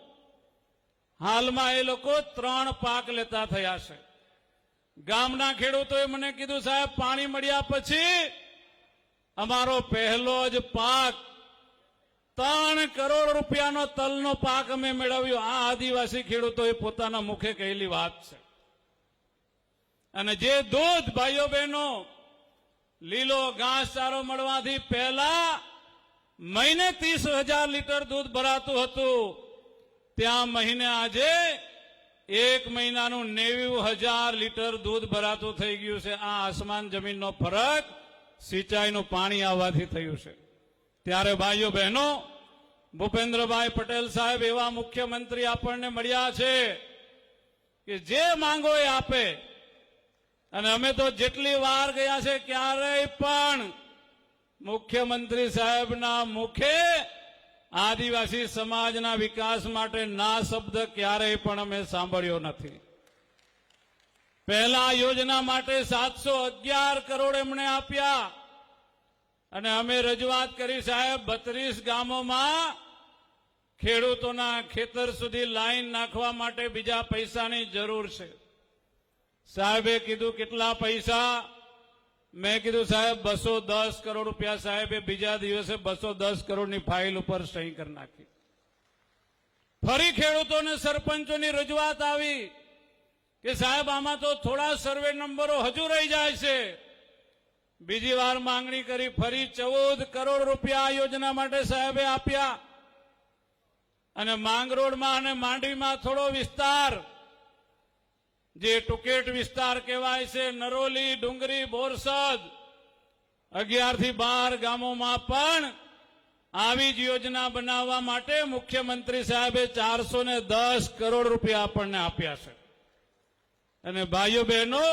[SPEAKER 5] હાલમાં એ લોકો 3 પાક લેતા થયા છે. ગામના ખેડૂતોએ મને કીધું, સાહેબ પાણી મળ્યા પછી અમારો પહેલો જ પાક 3 કરોડ રૂપિયાનો તલનો પાક અમે મેળવ્યો. આ આદિવાસી ખેડૂતોએ પોતાના મુખે કહેલી વાત છે. અને જે દૂધ ભાઈઓ બહેનો લીલો ઘાસચારો મળવાથી પહેલા મહિને 30,000 લીટર દૂધ ભરાતું હતું, ત્યાં મહિને આજે 1 મહિનાનું 90,000 લીટર દૂધ ભરાતું થઈ ગયું છે. આ આસમાન જમીનનો ફરક સિંચાઈનું પાણી આવવાથી થયું છે. ત્યારે ભાઈઓ બહેનો, ભૂપેન્દ્રભાઈ પટેલ સાહેબ એવા મુખ્યમંત્રી આપણને મળ્યા છે કે જે માંગો એ આપે. અને અમે તો જેટલી વાર ગયા છે ક્યારેય પણ મુખ્યમંત્રી સાહેબના મુખે આદિવાસી સમાજના વિકાસ માટે ના શબ્દ ક્યારેય પણ અમે સાંભળ્યો નથી. પહેલા યોજના માટે 711 કરોડ એમણે આપ્યા અને અમે રજૂઆત કરી, સાહેબ 32 ગામોમાં ખેડૂતોના ખેતર સુધી લાઈન નાખવા માટે બીજા પૈસાની જરૂર છે. સાહેબે કીધું કેટલા પૈસા? મેં કીધું સાહેબ 210 કરોડ રૂપિયા. સાહેબે બીજા દિવસે 210 કરોડની ફાઇલ ઉપર સહી કરી નાખી. ફરી ખેડૂતોને સરપંચોની રજૂઆત આવી કે સાહેબ આમાં તો થોડા સર્વે નંબરો હજુ રહી જાય છે. બીજી વાર માંગણી કરી, ફરી 14 કરોડ રૂપિયા આ યોજના માટે સાહેબે આપ્યા. અને માંગરોળમાં અને માંડવીમાં થોડો વિસ્તાર, જે ટુકેટ વિસ્તાર કહેવાય છે, નરોલી, ડુંગરી, બોરસદ, 11 થી 12 ગામોમાં પણ આવી જ યોજના બનાવવા માટે મુખ્યમંત્રી સાહેબે 410 કરોડ રૂપિયા આપણને આપ્યા છે. અને ભાઈઓ બહેનો,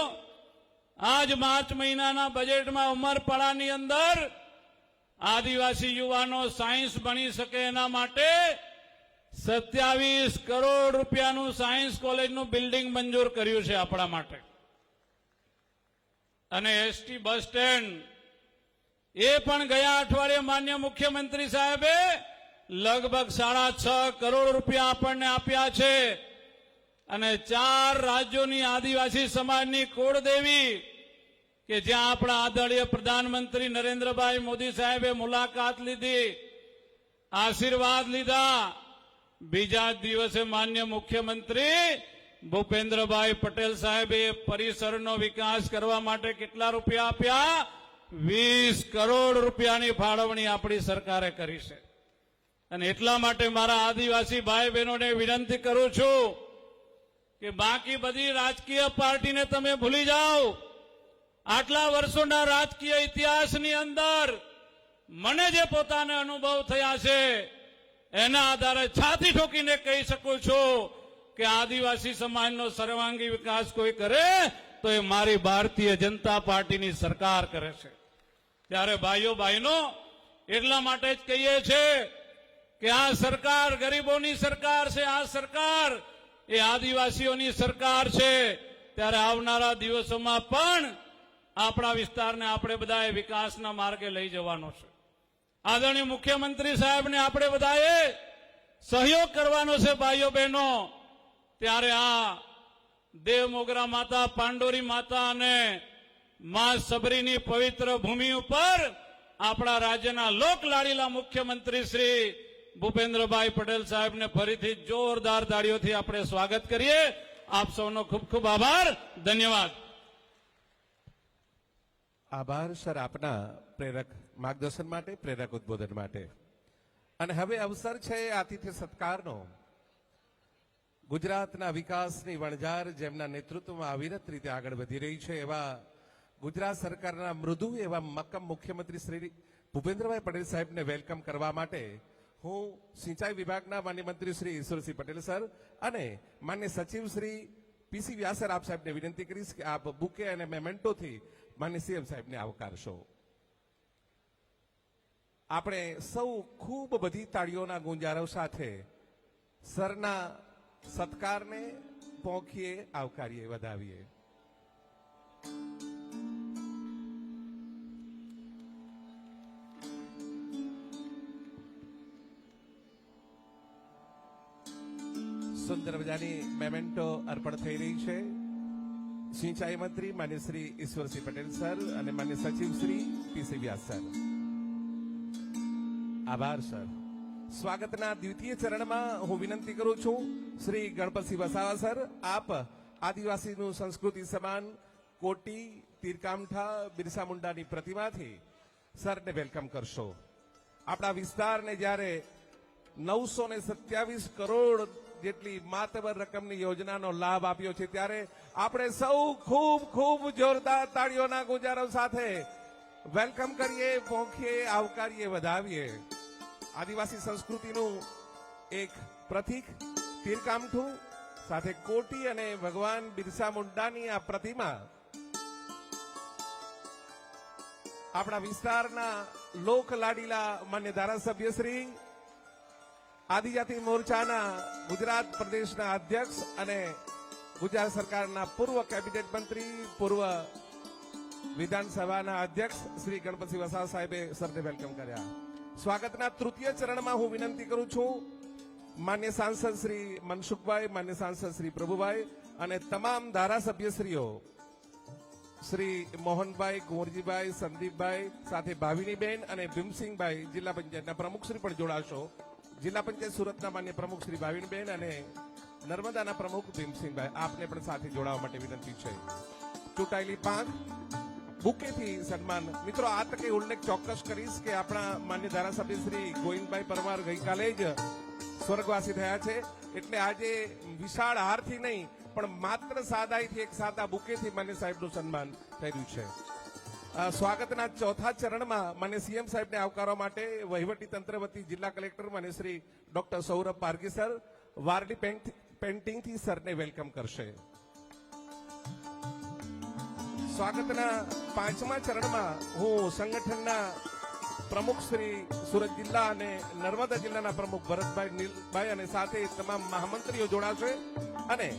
[SPEAKER 5] આજ માર્ચ મહિનાના બજેટમાં ઉમરપાડાની અંદર આદિવાસી યુવાનો સાયન્સ ભણી શકે એના માટે 27 કરોડ રૂપિયાનું સાયન્સ કોલેજનું બિલ્ડિંગ મંજૂર કર્યું છે આપણા માટે. અને એસટી બસ સ્ટેન્ડ એ પણ ગયા અઠવાડિયે માન્ય મુખ્યમંત્રી સાહેબે લગભગ 6.5 કરોડ રૂપિયા આપણને આપ્યા છે. અને 4 રાજ્યોની આદિવાસી સમાજની કુળદેવી કે જ્યાં આપણા આદરણીય પ્રધાનમંત્રી નરેન્દ્રભાઈ મોદી સાહેબે મુલાકાત લીધી, આશીર્વાદ લીધા, બીજા જ દિવસે માન્ય મુખ્યમંત્રી ભૂપેન્દ્રભાઈ પટેલ સાહેબે પરિસરનો વિકાસ કરવા માટે કેટલા રૂપિયા આપ્યા? 20 કરોડ રૂપિયાની ફાળવણી આપણી સરકારે કરી છે. અને એટલા માટે મારા આદિવાસી ભાઈ બહેનોને વિનંતી કરું છું કે બાકી બધી રાજકીય પાર્ટીને તમે ભૂલી જાઓ. આટલા વર્ષોના રાજકીય ઇતિહાસની અંદર મને જે પોતાને અનુભવ થયા છે એના આધારે છાતી ઠોકીને કહી શકું છું કે આદિવાસી સમાજનો સર્વાંગી વિકાસ કોઈ કરે તો એ મારી ભારતીય જનતા પાર્ટીની સરકાર કરે છે. ત્યારે ભાઈઓ બહેનો, એટલા માટે જ કહીએ છીએ કે આ સરકાર ગરીબોની સરકાર છે, આ સરકાર એ આદિવાસીઓની સરકાર છે. ત્યારે આવનારા દિવસોમાં પણ આપણા વિસ્તારને આપણે બધાએ વિકાસના માર્ગે લઈ જવાનો છે. આદરણીય મુખ્યમંત્રી સાહેબને આપણે બધાએ સહયોગ કરવાનો છે ભાઈઓ બહેનો. ત્યારે આ દેવ મોગરા માતા, પાંડોરી માતા અને મા સબરીની પવિત્ર ભૂમિ ઉપર આપણા રાજ્યના લોકલાડીલા મુખ્યમંત્રી શ્રી ભૂપેન્દ્રભાઈ પટેલ સાહેબને ફરીથી જોરદાર તાળીઓથી આપણે સ્વાગત કરીએ. આપ સૌનો ખૂબ ખૂબ આભાર. ધન્યવાદ.
[SPEAKER 2] આભાર સર આપના પ્રેરક માર્ગદર્શન માટે, પ્રેરક ઉદ્બોધન માટે. અને હવે અવસર છે આતિથ્ય સત્કારનો. ગુજરાતના વિકાસની વણઝાર જેમના નેતૃત્વમાં અવિરત રીતે આગળ વધી રહી છે એવા ગુજરાત સરકારના મૃદુ એવા મક્કમ મુખ્યમંત્રી શ્રી ભૂપેન્દ્રભાઈ પટેલ સાહેબને વેલકમ કરવા માટે હું સિંચાઈ વિભાગના માન્ય મંત્રી શ્રી ઈશ્વરસિંહ પટેલ સર અને માન્ય સચિવ શ્રી પીસી વ્યાસર આપ સાહેબને વિનંતી કરીશ કે આપ બુકે અને મેમેન્ટોથી માન્ય સીએમ સાહેબને આવકારશો. આપણે સૌ ખૂબ બધી તાળીઓના ગુંજારવ સાથે સરના સત્કારને પોંખીએ, આવકારીએ, વધાવીએ. સુંદર મજાની મેમેન્ટો અર્પણ થઈ રહી છે. સિંચાઈ મંત્રી માન્ય શ્રી ઈશ્વરસિંહ પટેલ સર અને માન્ય સચિવ શ્રી પીસી વ્યાસ સર. આભાર સર. સ્વાગતના દ્વિતીય ચરણમાં હું વિનંતી કરું છું શ્રી ગણપતસિંહ વસાવા સર, આપ આદિવાસીનું સંસ્કૃતિ સમાન કોટી, તીરકામઠા, બિરસા મુંડાની પ્રતિમાથી સરને વેલકમ કરશો. આપણા વિસ્તારને જ્યારે 927 કરોડ જેટલી માતબર રકમની યોજનાનો લાભ આપ્યો છે ત્યારે આપણે સૌ ખૂબ ખૂબ જોરદાર તાળીઓના ગુંજારવ સાથે વેલકમ કરીએ, પોંખીએ, આવકારીએ, વધાવીએ. આદિવાસી સંસ્કૃતિનું એક પ્રતીક તીરકામઠું સાથે કોટી અને ભગવાન બિરસા મુંડાની આ પ્રતિમા આપણા વિસ્તારના લોક લાડીલા માન્ય ધારાસભ્ય શ્રી આદિજાતિ મોરચાના ગુજરાત પ્રદેશના અધ્યક્ષ અને ગુજરાત સરકારના પૂર્વ કેબિનેટ મંત્રી, પૂર્વ વિધાનસભાના અધ્યક્ષ શ્રી ગણપતસિંહ વસાવા સાહેબે સરને વેલકમ કર્યા. સ્વાગતના તૃતીય ચરણમાં હું વિનંતી કરું છું માન્ય સાંસદ શ્રી મનસુખભાઈ, માન્ય સાંસદ શ્રી પ્રભુભાઈ અને તમામ ધારાસભ્યશ્રીઓ શ્રી મોહનભાઈ, કુંવરજીભાઈ, સંદીપભાઈ સાથે ભાવિનીબેન અને ભીમસિંહભાઈ જિલ્લા પંચાયતના પ્રમુખશ્રી પણ જોડાશો. જિલ્લા પંચાયત સુરતના માન્ય પ્રમુખ શ્રી ભાવિનબેન અને નર્મદાના પ્રમુખ ભીમસિંહભાઈ, આપને પણ સાથે જોડાવા માટે વિનંતી છે. ચૂંટાયેલી 5 બુકેથી સન્માન. મિત્રો, આ તકે ઉલ્લેખ ચોક્કસ કરીશ કે આપણા માન્ય ધારાસભ્ય શ્રી ગોવિંદભાઈ પરમાર ગઈકાલે જ સ્વર્ગવાસી થયા છે, એટલે આજે વિશાળ હારથી નહીં પણ માત્ર સાદાઈથી એક સાદા બુકેથી માન્ય સાહેબનું સન્માન થયું છે. સ્વાગતના ચોથા ચરણમાં માન્ય સીએમ સાહેબને આવકારવા માટે વહીવટી તંત્ર વતી જિલ્લા કલેક્ટર માન્ય શ્રી ડોક્ટર સૌરભ પારગી સર વારડી પેન્ટિંગથી સરને વેલકમ કરશે. સ્વાગતના 5મા ચરણમાં હું સંગઠનના પ્રમુખ શ્રી સુરત જિલ્લા અને નર્મદા જિલ્લાના પ્રમુખ ભરતભાઈ, નીલભાઈ અને સાથે તમામ મહામંત્રીઓ જોડાશે અને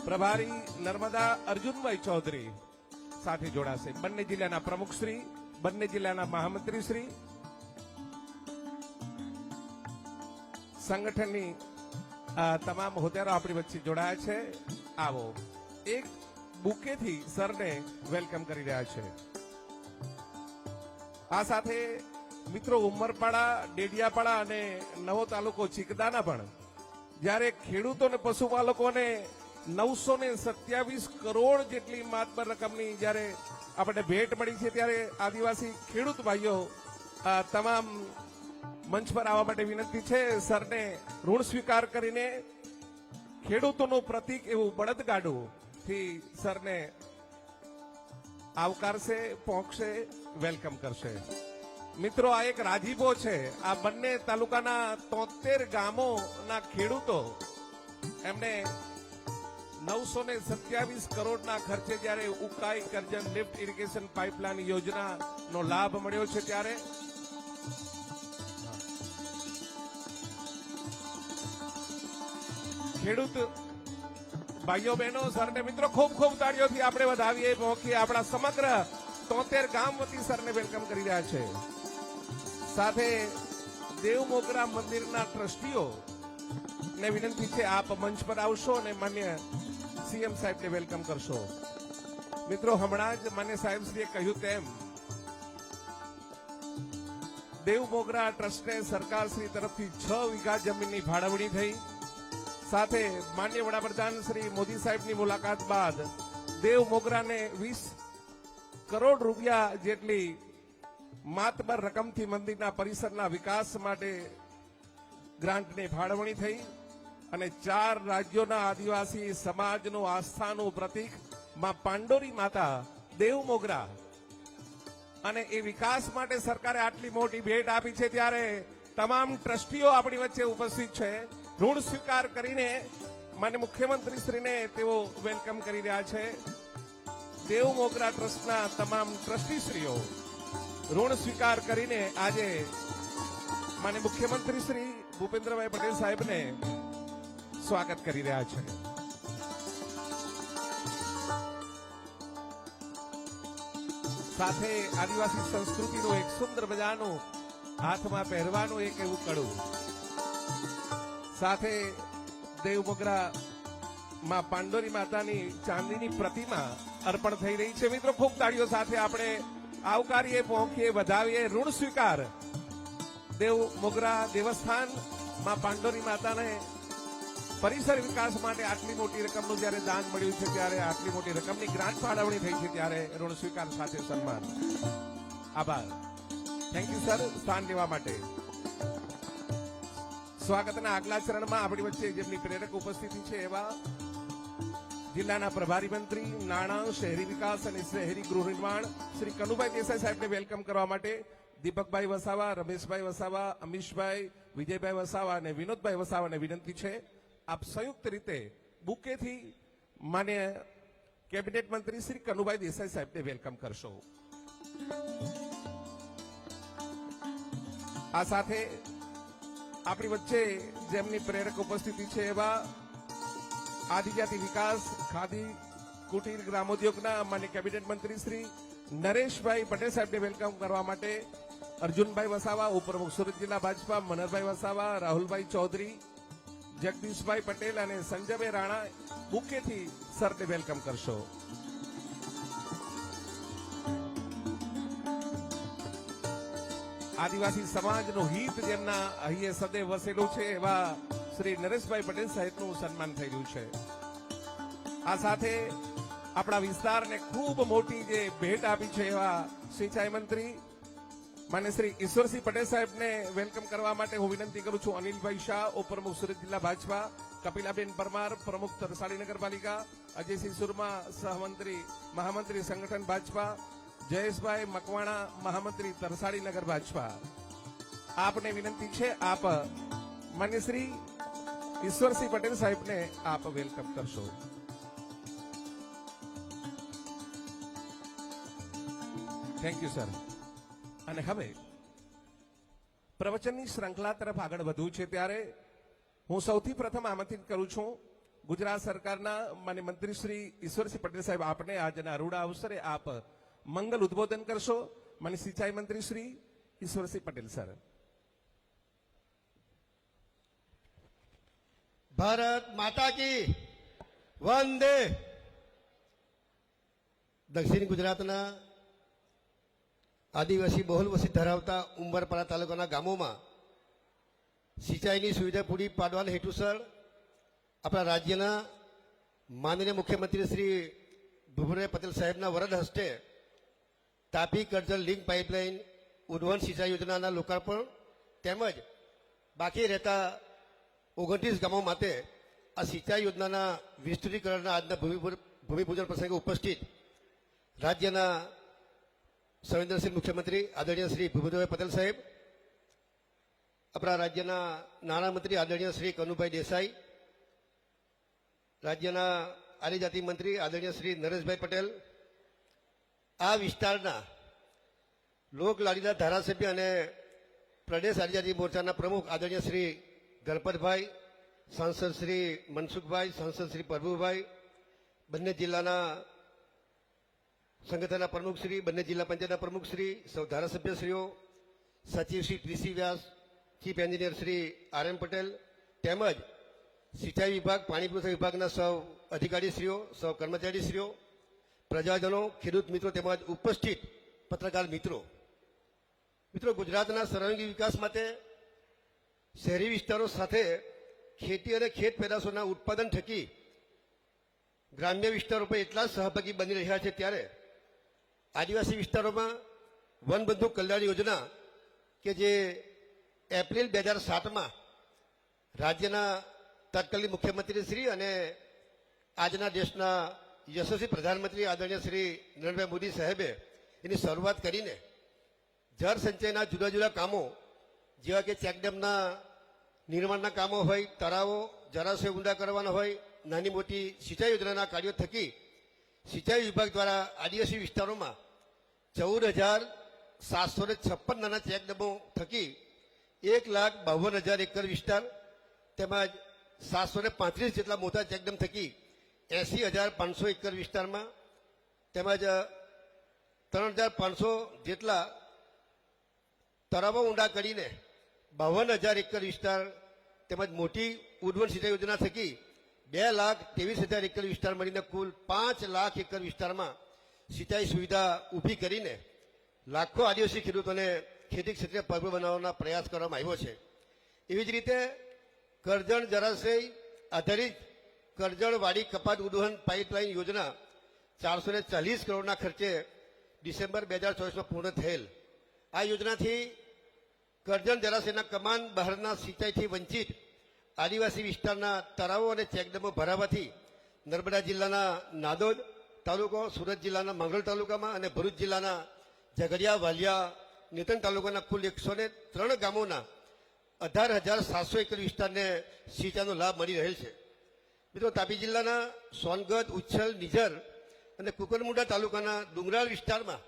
[SPEAKER 2] પ્રભારી નર્મદા અર્જુનભાઈ ચૌધરી સાથે જોડાશે. બંને જિલ્લાના પ્રમુખશ્રી, બંને જિલ્લાના મહામંત્રીશ્રી, સંગઠનની તમામ હોદ્દેદારો આપણી વચ્ચે જોડાયા છે. આવો એક બુકેથી સરને વેલકમ કરી રહ્યા છે. આ સાથે મિત્રો ઉમરપાડા, ડેડિયાપાડા અને નવો તાલુકો ચીકદાના પણ જ્યારે ખેડૂતો અને પશુપાલકોને 927 કરોડ જેટલી માતબર રકમની જ્યારે આપણને ભેટ મળી છે ત્યારે આદિવાસી ખેડૂત ભાઈઓ તમામ મંચ પર આવવા માટે વિનંતી છે. સરને ઋણ સ્વીકાર કરીને ખેડૂતોનું પ્રતીક એવું બળદગાડું થી સરને આવકારશે, પહોંચશે, વેલકમ કરશે. મિત્રો, આ એક રાજીપો છે. આ બંને તાલુકાના 73 ગામોના ખેડૂતો એમને 927 કરોડના ખર્ચે જ્યારે Ukai Karjan lift irrigation pipeline યોજનાનો લાભ મળ્યો છે ત્યારે ખેડૂત ભાઈઓ બહેનો સરને મિત્રો ખૂબ ખૂબ તાળીઓથી આપણે વધાવીએ, પહોંચીએ. આપણા સમગ્ર 73 ગામ વતી સરને વેલકમ કરી રહ્યા છે. સાથે દેવ મોગરા મંદિરના ટ્રસ્ટીઓ ને વિનંતી છે આપ મંચ પર આવશો અને માન્ય સીએમ સાહેબને વેલકમ કરશો. મિત્રો, હમણાં જ માન્ય સાહેબશ્રીએ કહ્યું તેમ દેવ મોગરા ટ્રસ્ટને સરકારશ્રી તરફથી 6 વીઘા જમીનની ફાળવણી થઈ. સાથે માન્ય વડાપ્રધાન શ્રી મોદી સાહેબની મુલાકાત બાદ દેવ મોગરાને 20 કરોડ રૂપિયા જેટલી માતબર રકમથી મંદિરના પરિસરના વિકાસ માટે ગ્રાન્ટની ફાળવણી થઈ અને 4 રાજ્યોના આદિવાસી સમાજનું આસ્થાનું પ્રતીક માં પાંડોરી માતા દેવ મોગરા અને એ વિકાસ માટે સરકારે આટલી મોટી ભેટ આપી છે ત્યારે તમામ ટ્રસ્ટીઓ આપણી વચ્ચે ઉપસ્થિત છે. ઋણ સ્વીકાર કરીને માન્ય મુખ્યમંત્રીશ્રીને તેઓ વેલકમ કરી રહ્યા છે. દેવ મોગરા ટ્રસ્ટના તમામ ટ્રસ્ટીશ્રીઓ ઋણ સ્વીકાર કરીને આજે માન્ય મુખ્યમંત્રી શ્રી ભૂપેન્દ્રભાઈ પટેલ સાહેબને સ્વાગત કરી રહ્યા છે. સાથે આદિવાસી સંસ્કૃતિનું એક સુંદર મજાનું હાથમાં પહેરવાનું એક એવું કડું, સાથે દેવમોગરા માં પાંડોરી માતાની ચાંદીની પ્રતિમા અર્પણ થઈ રહી છે. મિત્રો, ખૂબ તાળીઓ સાથે આપણે આવકારીએ, પહોંચીએ, વધાવીએ. ઋણ સ્વીકાર દેવ મોગરા દેવસ્થાન માં પાંડોરી માતાને પરિસર વિકાસ માટે આટલી મોટી રકમનું જ્યારે દાન મળ્યું છે, ત્યારે આટલી મોટી રકમની ગ્રાન્ટ ફાળવણી થઈ છે, ત્યારે ઋણ સ્વીકાર સાથે સન્માન. આભાર. થેન્ક યુ સર, સ્થાન લેવા માટે. સ્વાગતના આગલા ચરણમાં આપણી વચ્ચે જેમની પ્રેરક ઉપસ્થિતિ છે એવા જિલ્લાના પ્રભારી મંત્રી નાણાં, શહેરી વિકાસ અને શહેરી ગૃહ નિર્માણ શ્રી કનુભાઈ દેસાઈ સાહેબને વેલકમ કરવા માટે દીપકભાઈ વસાવા, રમેશભાઈ વસાવા, અમીશભાઈ, વિજયભાઈ વસાવા અને વિનોદભાઈ વસાવાને વિનંતી છે આપ સંયુક્ત રીતે બુકેથી માન્ય કેબિનેટ મંત્રી શ્રી કનુભાઈ દેસાઈ સાહેબને વેલકમ કરશો. આ સાથે આપણી વચ્ચે જેમની પ્રેરક ઉપસ્થિતિ છે એવા આદિજાતિ વિકાસ, ખાદી, કુટીર, ગ્રામોદ્યોગના માન્ય કેબિનેટ મંત્રી શ્રી નરેશભાઈ પટેલ સાહેબને વેલકમ કરવા માટે અર્જુનભાઈ વસાવા, ઉપપ્રમુખ સુરત જિલ્લા ભાજપા, મનહરભાઈ વસાવા, રાહુલભાઈ ચૌધરી, જગદીશભાઈ પટેલ અને સંજયભાઈ રાણા બુકેથી સરને વેલકમ કરશો. આદિવાસી સમાજનું હિત જેમના અહીંયા સદૈવ વસેલું છે એવા શ્રી નરેશભાઈ પટેલ સાહેબનું સન્માન થઈ રહ્યું છે. આ સાથે આપણા વિસ્તારને ખૂબ મોટી જે ભેટ આપી છે એવા સિંચાઈ મંત્રી માન્ય શ્રી ઈશ્વરસિંહ પટેલ સાહેબને વેલકમ કરવા માટે હું વિનંતી કરું છું. અનિલભાઈ શાહ, ઉપપ્રમુખ સુરત જિલ્લા ભાજપા, કપિલાબેન પરમાર, પ્રમુખ તરસાડી નગરપાલિકા, અજયસિંહ સુરમા, સહમંત્રી મહામંત્રી સંગઠન ભાજપા, જયેશભાઈ મકવાણા, મહામંત્રી તરસાડી નગર ભાજપા. આપને વિનંતી છે આપ માન્ય શ્રી ઈશ્વરસિંહ પટેલ સાહેબને આપ વેલકમ કરશો. Thank you sir. અને હવે પ્રવચનની શ્રૃંખલા તરફ આગળ વધવું છે, ત્યારે હું સૌથી પ્રથમ આમંત્રિત કરું છું ગુજરાત સરકારના માન્ય મંત્રી શ્રી ઈશ્વરસિંહ પટેલ સાહેબ, આપને આજના રૂડા અવસરે આપ મંગલ ઉદ્બોધન કરશો. માન્ય સિંચાઈ મંત્રી શ્રી ઈશ્વરસિંહ પટેલ સર.
[SPEAKER 1] ભારત માતા કી વંદે. દક્ષિણ ગુજરાતના આદિવાસી બહુલ વસ્તી ધરાવતા ઉંબરપાડા તાલુકાના ગામોમાં સિંચાઈની સુવિધા પૂરી પાડવાના હેતુસર આપણા રાજ્યના માનનીય મુખ્યમંત્રી શ્રી ભૂપેન્દ્રભાઈ પટેલ સાહેબના વરદ હસ્તે તાપી કરજણ લિંક પાઇપલાઇન ઉદ્વહન સિંચાઈ યોજનાના લોકાર્પણ તેમજ બાકી રહેતા 29 ગામો માટે આ સિંચાઈ યોજનાના વિસ્તૃતીકરણના આજના ભૂમિપૂજન પ્રસંગે ઉપસ્થિત રાજ્યના સંવેદનશીલ મુખ્યમંત્રી આદરણીય શ્રી ભૂપેન્દ્રભાઈ પટેલ સાહેબ, આપણા રાજ્યના નાણામંત્રી આદરણીય શ્રી કનુભાઈ દેસાઈ, રાજ્યના આદિજાતિ મંત્રી આદરણીય શ્રી નરેશભાઈ પટેલ, આ વિસ્તારના લોકલાડીના ધારાસભ્ય અને પ્રદેશ આદિજાતિ મોરચાના પ્રમુખ આદરણીય શ્રી ગણપતભાઈ, સાંસદ શ્રી મનસુખભાઈ, સાંસદ શ્રી પ્રભુભાઈ, બંને જિલ્લાના સંગઠનના પ્રમુખશ્રી, બંને જિલ્લા પંચાયતના પ્રમુખશ્રી, સૌ ધારાસભ્યશ્રીઓ, સચિવ Shri P C Vyas, chief engineer Shri R M Patel તેમજ સિંચાઈ વિભાગ, પાણી પુરવઠા વિભાગના સૌ અધિકારીશ્રીઓ, સૌ કર્મચારીશ્રીઓ, પ્રજાજનો, ખેડૂત મિત્રો તેમજ ઉપસ્થિત પત્રકાર મિત્રો. ગુજરાતના સર્વાંગી વિકાસ માટે શહેરી વિસ્તારો સાથે ખેતી અને ખેત પેદાશોના ઉત્પાદન થકી ગ્રામ્ય વિસ્તારો પર એટલા સહભાગી બની રહ્યા છે, ત્યારે આદિવાસી વિસ્તારોમાં વનબંધુ કલ્યાણ યોજના કે જે એપ્રિલ 2007માં રાજ્યના તત્કાલીન મુખ્યમંત્રી શ્રી અને આજના દેશના યશસ્વી પ્રધાનમંત્રી આદરણીય શ્રી નરેન્દ્રભાઈ મોદી સાહેબે એની શરૂઆત કરીને જળ સંચયના જુદા જુદા કામો
[SPEAKER 6] જેવા કે ચેકડેમના નિર્માણના કામો હોય, તળાવો જળાશય ઊંડા કરવાના હોય, નાની મોટી સિંચાઈ યોજનાના કાર્યો થકી સિંચાઈ વિભાગ દ્વારા આદિવાસી વિસ્તારોમાં 14,756 નાના ચેકડેમો થકી 1,52,000 એકર વિસ્તાર તેમજ 735 જેટલા મોટા ચેકડેમ થકી 80,500 એકર વિસ્તારમાં તેમજ 3,500 જેટલા તળાવો ઊંડા કરીને 52,000 એકર વિસ્તાર તેમજ મોટી ઉદ્વન સિંચાઈ યોજના થકી 2,23,000 એકર વિસ્તાર મળીને કુલ 5,00,000 એકર વિસ્તારમાં સિંચાઈ સુવિધા ઊભી કરીને લાખો આદિવાસી ખેડૂતોને ખેતી ક્ષેત્રે પગભર બનાવવાનો પ્રયાસ કરવામાં આવ્યો છે. એવી જ રીતે કરજણ જળાશય આધારિત કરજણ વાડી કપાત ઉદ્વહન પાઇપલાઇન યોજના 440 કરોડના ખર્ચે ડિસેમ્બર 2024માં પૂર્ણ થયેલ. આ યોજનાથી કરજણ જળાશયના કમાન બહારના સિંચાઈથી વંચિત આદિવાસી વિસ્તારના તળાવો અને ચેકડેમો ભરાવાથી નર્મદા જિલ્લાના નાદોદ તાલુકો, સુરત જિલ્લાના માંગરોળ તાલુકામાં અને ભરૂચ જિલ્લાના ઝઘડિયા, વાલિયા, નેતન તાલુકાના કુલ 103 ગામોના 18,700 એકર વિસ્તારને સિંચાઈનો લાભ મળી રહેલ છે. મિત્રો, તાપી જિલ્લાના સોનગઢ, ઉચ્છલ, નિઝર અને કુકરમુંડા તાલુકાના ડુંગરાળ વિસ્તારમાં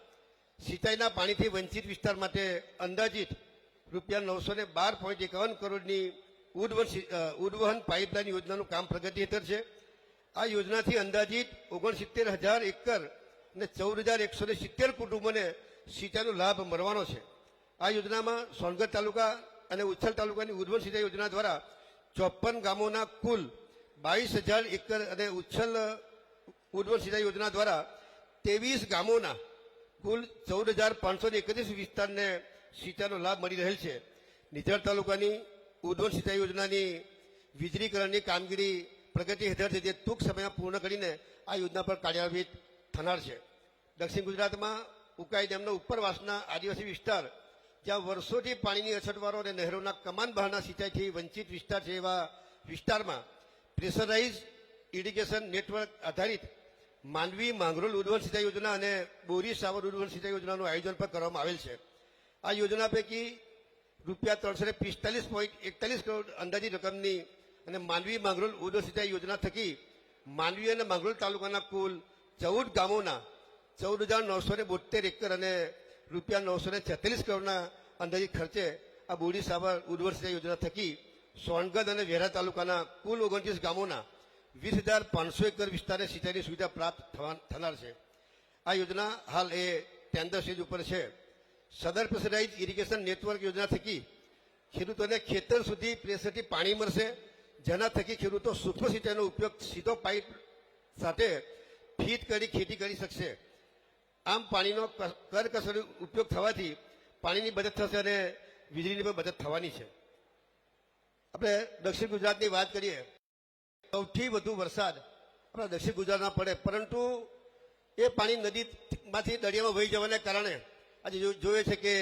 [SPEAKER 6] સિંચાઈના પાણીથી વંચિત વિસ્તાર માટે અંદાજિત ₹912.51 કરોડની ઉદ્વહન પાઇપલાઇન યોજનાનું કામ પ્રગતિ હેઠળ છે. આ યોજનાથી અંદાજિત 69,000 એકર અને 14,170 કુટુંબોને સિંચાઈનો લાભ મળવાનો છે. આ યોજનામાં સોનગઢ તાલુકા અને ઉચ્છલ તાલુકાની ઉદ્વહન સિંચાઈ યોજના દ્વારા 54 ગામોના કુલ 22,000 એકર અને ઉચ્છલ ઉદ્વહન સિંચાઈ યોજના દ્વારા 23 ગામોના કુલ 14,531 વિસ્તારને સિંચાઈનો લાભ મળી રહેલ છે. નિઝર તાલુકાની ઉદ્વહન સિંચાઈ યોજનાની વીજળીકરણની કામગીરી પ્રગતિ હેઠળ છે, જે ટૂંક સમયમાં પૂર્ણ કરીને આ યોજના પર કાર્યાન્વિત થનાર છે. દક્ષિણ ગુજરાતમાં ઉકાઈ ડેમના ઉપરવાસના આદિવાસી વિસ્તાર, જ્યાં વર્ષોથી પાણીની અછતવાળો અને નહેરોના કમાન બહારના સિંચાઈથી વંચિત વિસ્તાર છે, એવા વિસ્તારમાં પ્રેશરાઇઝ ઇરિગેશન નેટવર્ક આધારિત માંડવી માંગરોળ ઉદ્વહન સિંચાઈ યોજના અને બોરી સાવર ઉદ્વહન સિંચાઈ યોજનાનું આયોજન પણ કરવામાં આવેલ છે. આ યોજના પૈકી ₹345.41 કરોડ અંદાજિત રકમની અને માંડવી માંગરોળ ઉદ્વહન સિંચાઈ યોજના થકી માંડવી અને માંગરોળ તાલુકાના કુલ 14 ગામોના 14,972 એકર અને ₹946 કરોડના અંદાજિત ખર્ચે આ બોરી સાવર ઉદ્વહન સિંચાઈ યોજના થકી સોનગઢ અને વેરા તાલુકાના કુલ 29 ગામોના 20,500 એકર વિસ્તારને સિંચાઈની સુવિધા પ્રાપ્ત થનાર છે. આ યોજના હાલ એ ટેન્ડર સ્ટેજ ઉપર છે. સદર પ્રેશરાઇઝ ઇરિગેશન નેટવર્ક યોજના થકી ખેડૂતોને ખેતર સુધી પ્રેશરથી પાણી મળશે, જેના થકી ખેડૂતો સૂક્ષ્મ સિંચાઈનો ઉપયોગ સીધો પાઇપ સાથે ફીટ કરી ખેતી કરી શકશે. આમ પાણીનો કરકસર ઉપયોગ થવાથી પાણીની બચત થશે અને વીજળીની પણ બચત થવાની છે. આપણે દક્ષિણ ગુજરાતની વાત કરીએ, સૌથી વધુ વરસાદ આપણા દક્ષિણ ગુજરાતમાં પડે, પરંતુ એ પાણી નદીમાંથી દરિયામાં વહી જવાને કારણે આજે જોઈએ છે કે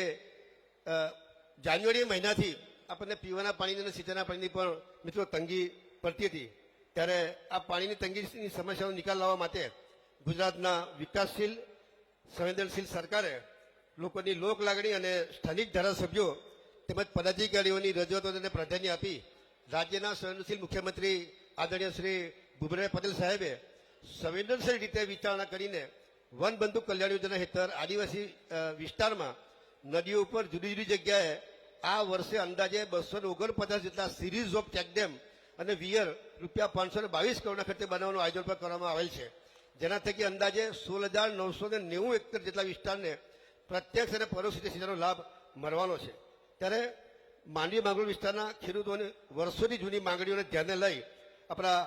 [SPEAKER 6] જાન્યુઆરી મહિનાથી આપણને પીવાના પાણીની અને સિંચાઈના પાણીની પણ મિત્રો તંગી પડતી હતી. ત્યારે આ પાણીની તંગીની સમસ્યાનો નિકાલ લાવવા માટે ગુજરાતના વિકાસશીલ સંવેદનશીલ સરકારે લોકોની લોક લાગણી અને સ્થાનિક ધારાસભ્યો તેમજ પદાધિકારીઓની રજૂઆતોને પ્રાધાન્ય આપી રાજ્યના સંવેદનશીલ મુખ્યમંત્રી આદરણીય શ્રી ભૂપેન્દ્ર પટેલ સાહેબે સંવેદનશીલ રીતે વિચારણા કરીને વન બંધુ કલ્યાણ યોજના હેઠળ આદિવાસી વિસ્તારમાં નદીઓ ઉપર જુદી જુદી જગ્યાએ આ વર્ષે અંદાજે 249 જેટલા સિરીઝ ઓફ ચેકડેમ અને વિયર ₹522 કરોડના ખર્ચે બનાવવાનું આયોજન પણ કરવામાં આવેલ છે, જેના થકી અંદાજે 16,990 એકર જેટલા વિસ્તારને પ્રત્યક્ષ અને પરોક્ષ રીતે સિંચાઈનો લાભ મળવાનો છે. ત્યારે માંડવી માંગરોળ વિસ્તારના ખેડૂતોને વર્ષોની જૂની માંગણીઓને ધ્યાને લઈ આપણા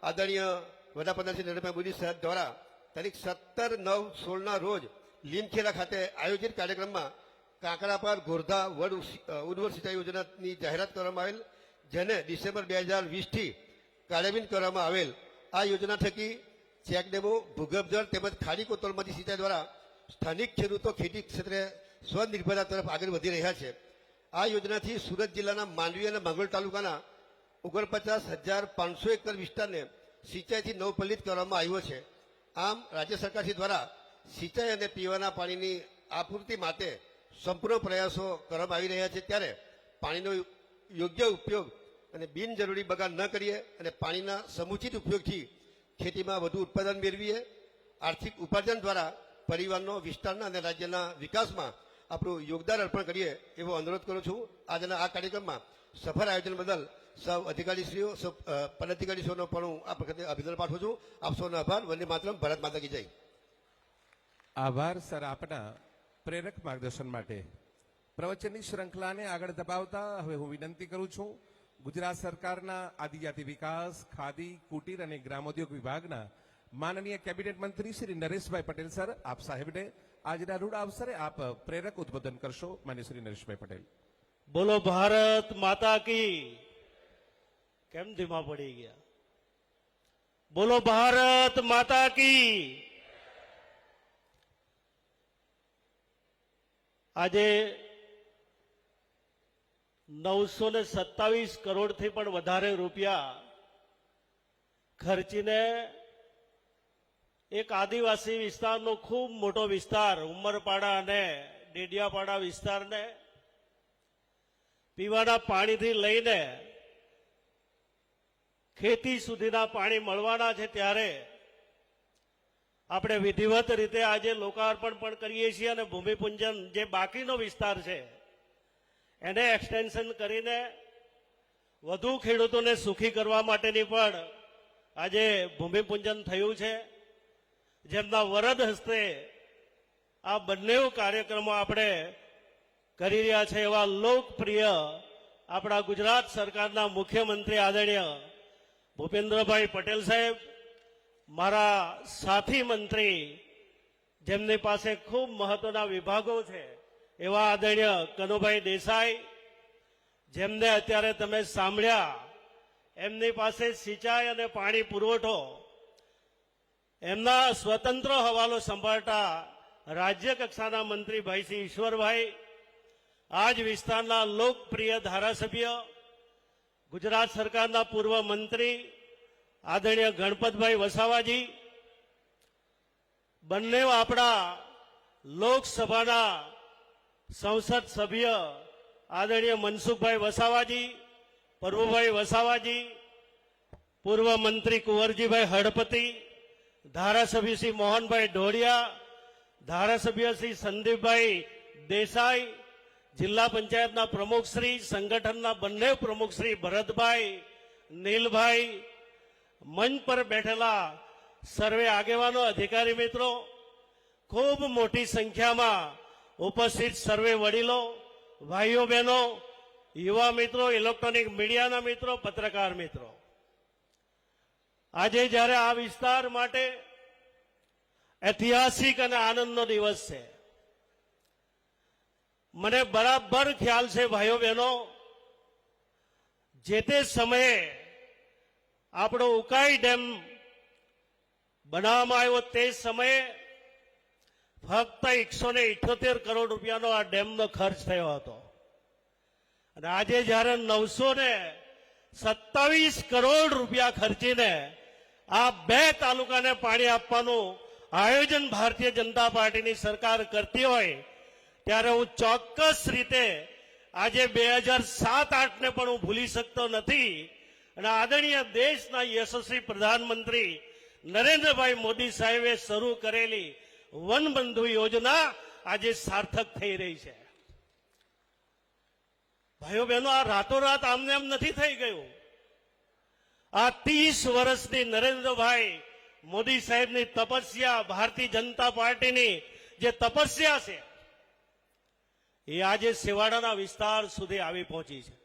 [SPEAKER 6] આદરણીય વડાપ્રધાન શ્રી નરેન્દ્રભાઈ મોદી સાહેબ દ્વારા તારીખ 17/9/16ના રોજ લીમખેડા ખાતે આયોજિત કાર્યક્રમમાં કાંકરાપાર ગોરધા ઉદ્વહન સિંચાઈ યોજનાની જાહેરાત કરવામાં આવેલ, જેને ડિસેમ્બર 2020થી કાર્યાન્વિત કરવામાં આવેલ. આ યોજના થકી ચેકડેમો, ભૂગર્ભજળ તેમજ ખાડી કોતરમાંથી સિંચાઈ દ્વારા સ્થાનિક ખેડૂતો ખેતી ક્ષેત્રે સ્વનિર્ભરતા તરફ આગળ વધી રહ્યા છે. આ યોજનાથી સુરત જિલ્લાના માંડવી અને માંગરોળ તાલુકાના 49,500 એકર વિસ્તારને સિંચાઈથી નવપલ્લિત કરવામાં આવ્યો છે. આમ રાજ્ય સરકારશ્રી દ્વારા સિંચાઈ અને પીવાના પાણીની આપૂર્તિ માટે સંપૂર્ણ પ્રયાસો કરવામાં આવી રહ્યા છે. ત્યારે પાણીનો યોગ્ય ઉપયોગ અને બિનજરૂરી બગાડ ન કરીએ અને પાણીના સમુચિત ઉપયોગથી ખેતીમાં વધુ ઉત્પાદન મેળવીએ, આર્થિક ઉપાર્જન દ્વારા પરિવારનો, વિસ્તારના અને રાજ્યના વિકાસમાં આપણું યોગદાન અર્પણ કરીએ એવો અનુરોધ કરું છું. આજના આ કાર્યક્રમમાં સફળ આયોજન બદલ સૌ અધિકારીશ્રીઓ, સૌ પદાધિકારીશ્રીઓનો પણ હું આ વખતે અભિનંદન પાઠવું છું. આપ સૌનો આભાર. વંદે માતરમ. ભારત માતા કી જય.
[SPEAKER 2] આભાર સર આપના પ્રેરક માર્ગદર્શન માટે. પ્રવચનની શ્રૃંખલાને આગળ ધપાવતા હવે હું વિનંતી કરું છું ગુજરાત સરકારના આદિજાતિ વિકાસ, ખાદી, કુટીર અને ગ્રામોદ્યોગ વિભાગના માનનીય કેબિનેટ મંત્રી શ્રી નરેશભાઈ પટેલ સર, આપ સાહેબને આજના રૂડ અવસરે આપ પ્રેરક ઉદ્બોધન કરશો. માન્ય શ્રી નરેશભાઈ પટેલ.
[SPEAKER 7] બોલો ભારત માતા કી. કેમ ધીમા પડી ગયા? બોલો ભારત માતા કી. આજે 927 કરોડથી પણ વધારે રૂપિયા ખર્ચીને એક આદિવાસી વિસ્તારનો ખૂબ મોટો વિસ્તાર, ઉમરપાડા અને ડેડિયાપાડા વિસ્તારને પીવાના પાણીથી લઈને ખેતી સુધીના પાણી મળવાના છે, ત્યારે આપણે વિધિવત રીતે આજે લોકાર્પણ પણ કરીએ છીએ અને ભૂમિપૂજન જે બાકીનો વિસ્તાર છે એને એક્સટેન્શન કરીને વધુ ખેડૂતોને સુખી કરવા માટેની પણ આજે ભૂમિપૂજન થયું છે. જેમના વરદ હસ્તે આ બંને કાર્યક્રમો આપણે કરી રહ્યા છે એવા લોકપ્રિય આપણા ગુજરાત સરકારના મુખ્યમંત્રી આદરણીય ભૂપેન્દ્રભાઈ પટેલ સાહેબ, મારા સાથી મંત્રી જેમની પાસે ખૂબ મહત્વના વિભાગો છે એવા આદરણીય કનુભાઈ દેસાઈ, જેમને અત્યારે તમે સાંભળ્યા, એમની પાસે સિંચાઈ અને પાણી પુરવઠો એમના સ્વતંત્ર હવાલો સંભાળતા રાજ્ય કક્ષાના મંત્રી ભાઈ શ્રી ઈશ્વરભાઈ, આ જ વિસ્તારના લોકપ્રિય ધારાસભ્ય, ગુજરાત સરકારના પૂર્વ મંત્રી આદરણીય ગણપતભાઈ વસાવાજી, બંને આપણા લોકસભાના સંસદ સભ્ય આદરણીય મનસુખભાઈ વસાવાજી, પ્રભુભાઈ વસાવાજી, પૂર્વ મંત્રી કુંવરજીભાઈ હળપતિ, ધારાસભ્ય શ્રી મોહનભાઈ ઢોડિયા, ધારાસભ્ય શ્રી સંદીપભાઈ દેસાઈ, જિલ્લા પંચાયતના પ્રમુખશ્રી, સંગઠનના બંને પ્રમુખશ્રી ભરતભાઈ, નીલભાઈ, મંચ પર બેઠેલા સર્વે આગેવાનો, અધિકારી મિત્રો, ખૂબ મોટી સંખ્યામાં ઉપસ્થિત સર્વે વડીલો, ભાઈઓ બહેનો, યુવા મિત્રો, ઇલેક્ટ્રોનિક મીડિયાના મિત્રો, પત્રકાર મિત્રો, આજે જ્યારે આ વિસ્તાર માટે ઐતિહાસિક અને આનંદનો દિવસ છે, મને બરાબર ખ્યાલ છે ભાઈઓ બહેનો, જે તે સમયે આપણો ઉકાઈ ડેમ બનાવવામાં આવ્યો તે સમયે ફક્ત 178 કરોડ રૂપિયાનો આ ડેમનો ખર્ચ થયો હતો. અને આજે જ્યારે 927 કરોડ રૂપિયા ખર્ચીને આ 2 તાલુકાને પાણી આપવાનું આયોજન ભારતીય જનતા પાર્ટીની સરકાર કરતી હોય, ત્યારે હું ચોક્કસ રીતે આજે 2007-8 ને પણ હું ભૂલી શકતો નથી. અને આદરણીય દેશના યશસ્વી પ્રધાનમંત્રી નરેન્દ્રભાઈ મોદી સાહેબે શરૂ કરેલી વનબંધુ યોજના આજે સાર્થક થઈ રહી છે. ભાઈઓ બહેનો, આ રાતોરાત આમને એમ નથી થઈ ગયું. આ 30 વર્ષની નરેન્દ્રભાઈ મોદી સાહેબની તપસ્યા, ભારતીય જનતા પાર્ટીની જે તપસ્યા છે એ આજે છેવાડાના વિસ્તાર સુધી આવી પહોંચી છે.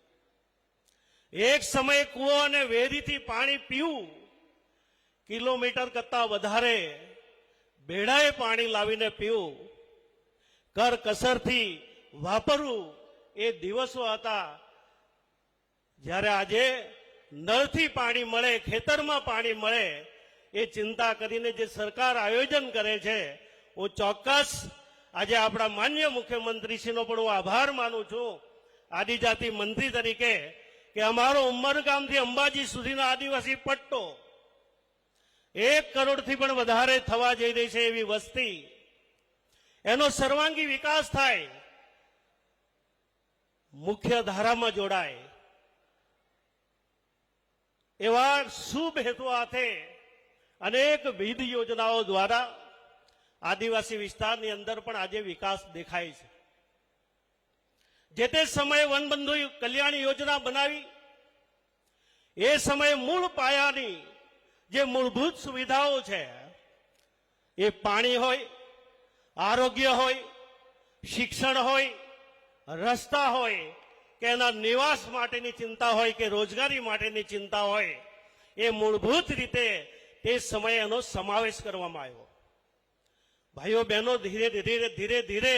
[SPEAKER 7] એક સમયે કૂવો અને વેરીથી પાણી પીવું કિલોમીટર કરતા વધારે બેડાએ પાણી લાવીને પીવું, કરકસરથી વાપરવું એ દિવસો હતા. જ્યારે આજે નળથી પાણી મળે, ખેતરમાં પાણી મળે એ ચિંતા કરીને જે સરકાર આયોજન કરે છે, હું ચોક્કસ આજે આપણા માન્ય મુખ્યમંત્રીશ્રીનો પણ હું આભાર માનું છું આદિજાતિ મંત્રી તરીકે, કે અમારો ઉમરગામથી અંબાજી સુધીનો આદિવાસી પટ્ટો 1 કરોડથી પણ વધારે થવા જઈ રહી છે એવી વસ્તી, એનો સર્વાંગી વિકાસ થાય. મુખ્ય ધારામાં જોડાય એવા શુભ હેતુ હાથે અનેકવિધ યોજનાઓ દ્વારા આદિવાસી વિસ્તારની અંદર પણ આજે વિકાસ દેખાય છે. જે તે સમયે વનબંધુ કલ્યાણ યોજના બનાવી એ સમયે મૂળ પાયાની જે મૂળભૂત સુવિધાઓ છે એ પાણી હોય, આરોગ્ય હોય, શિક્ષણ હોય, રસ્તા હોય કે એના નિવાસ માટેની ચિંતા હોય કે રોજગારી માટેની ચિંતા હોય, એ મૂળભૂત રીતે તે સમયે એનો સમાવેશ કરવામાં આવ્યો. ભાઈઓ બહેનો, ધીરે ધીરે ધીરે ધીરે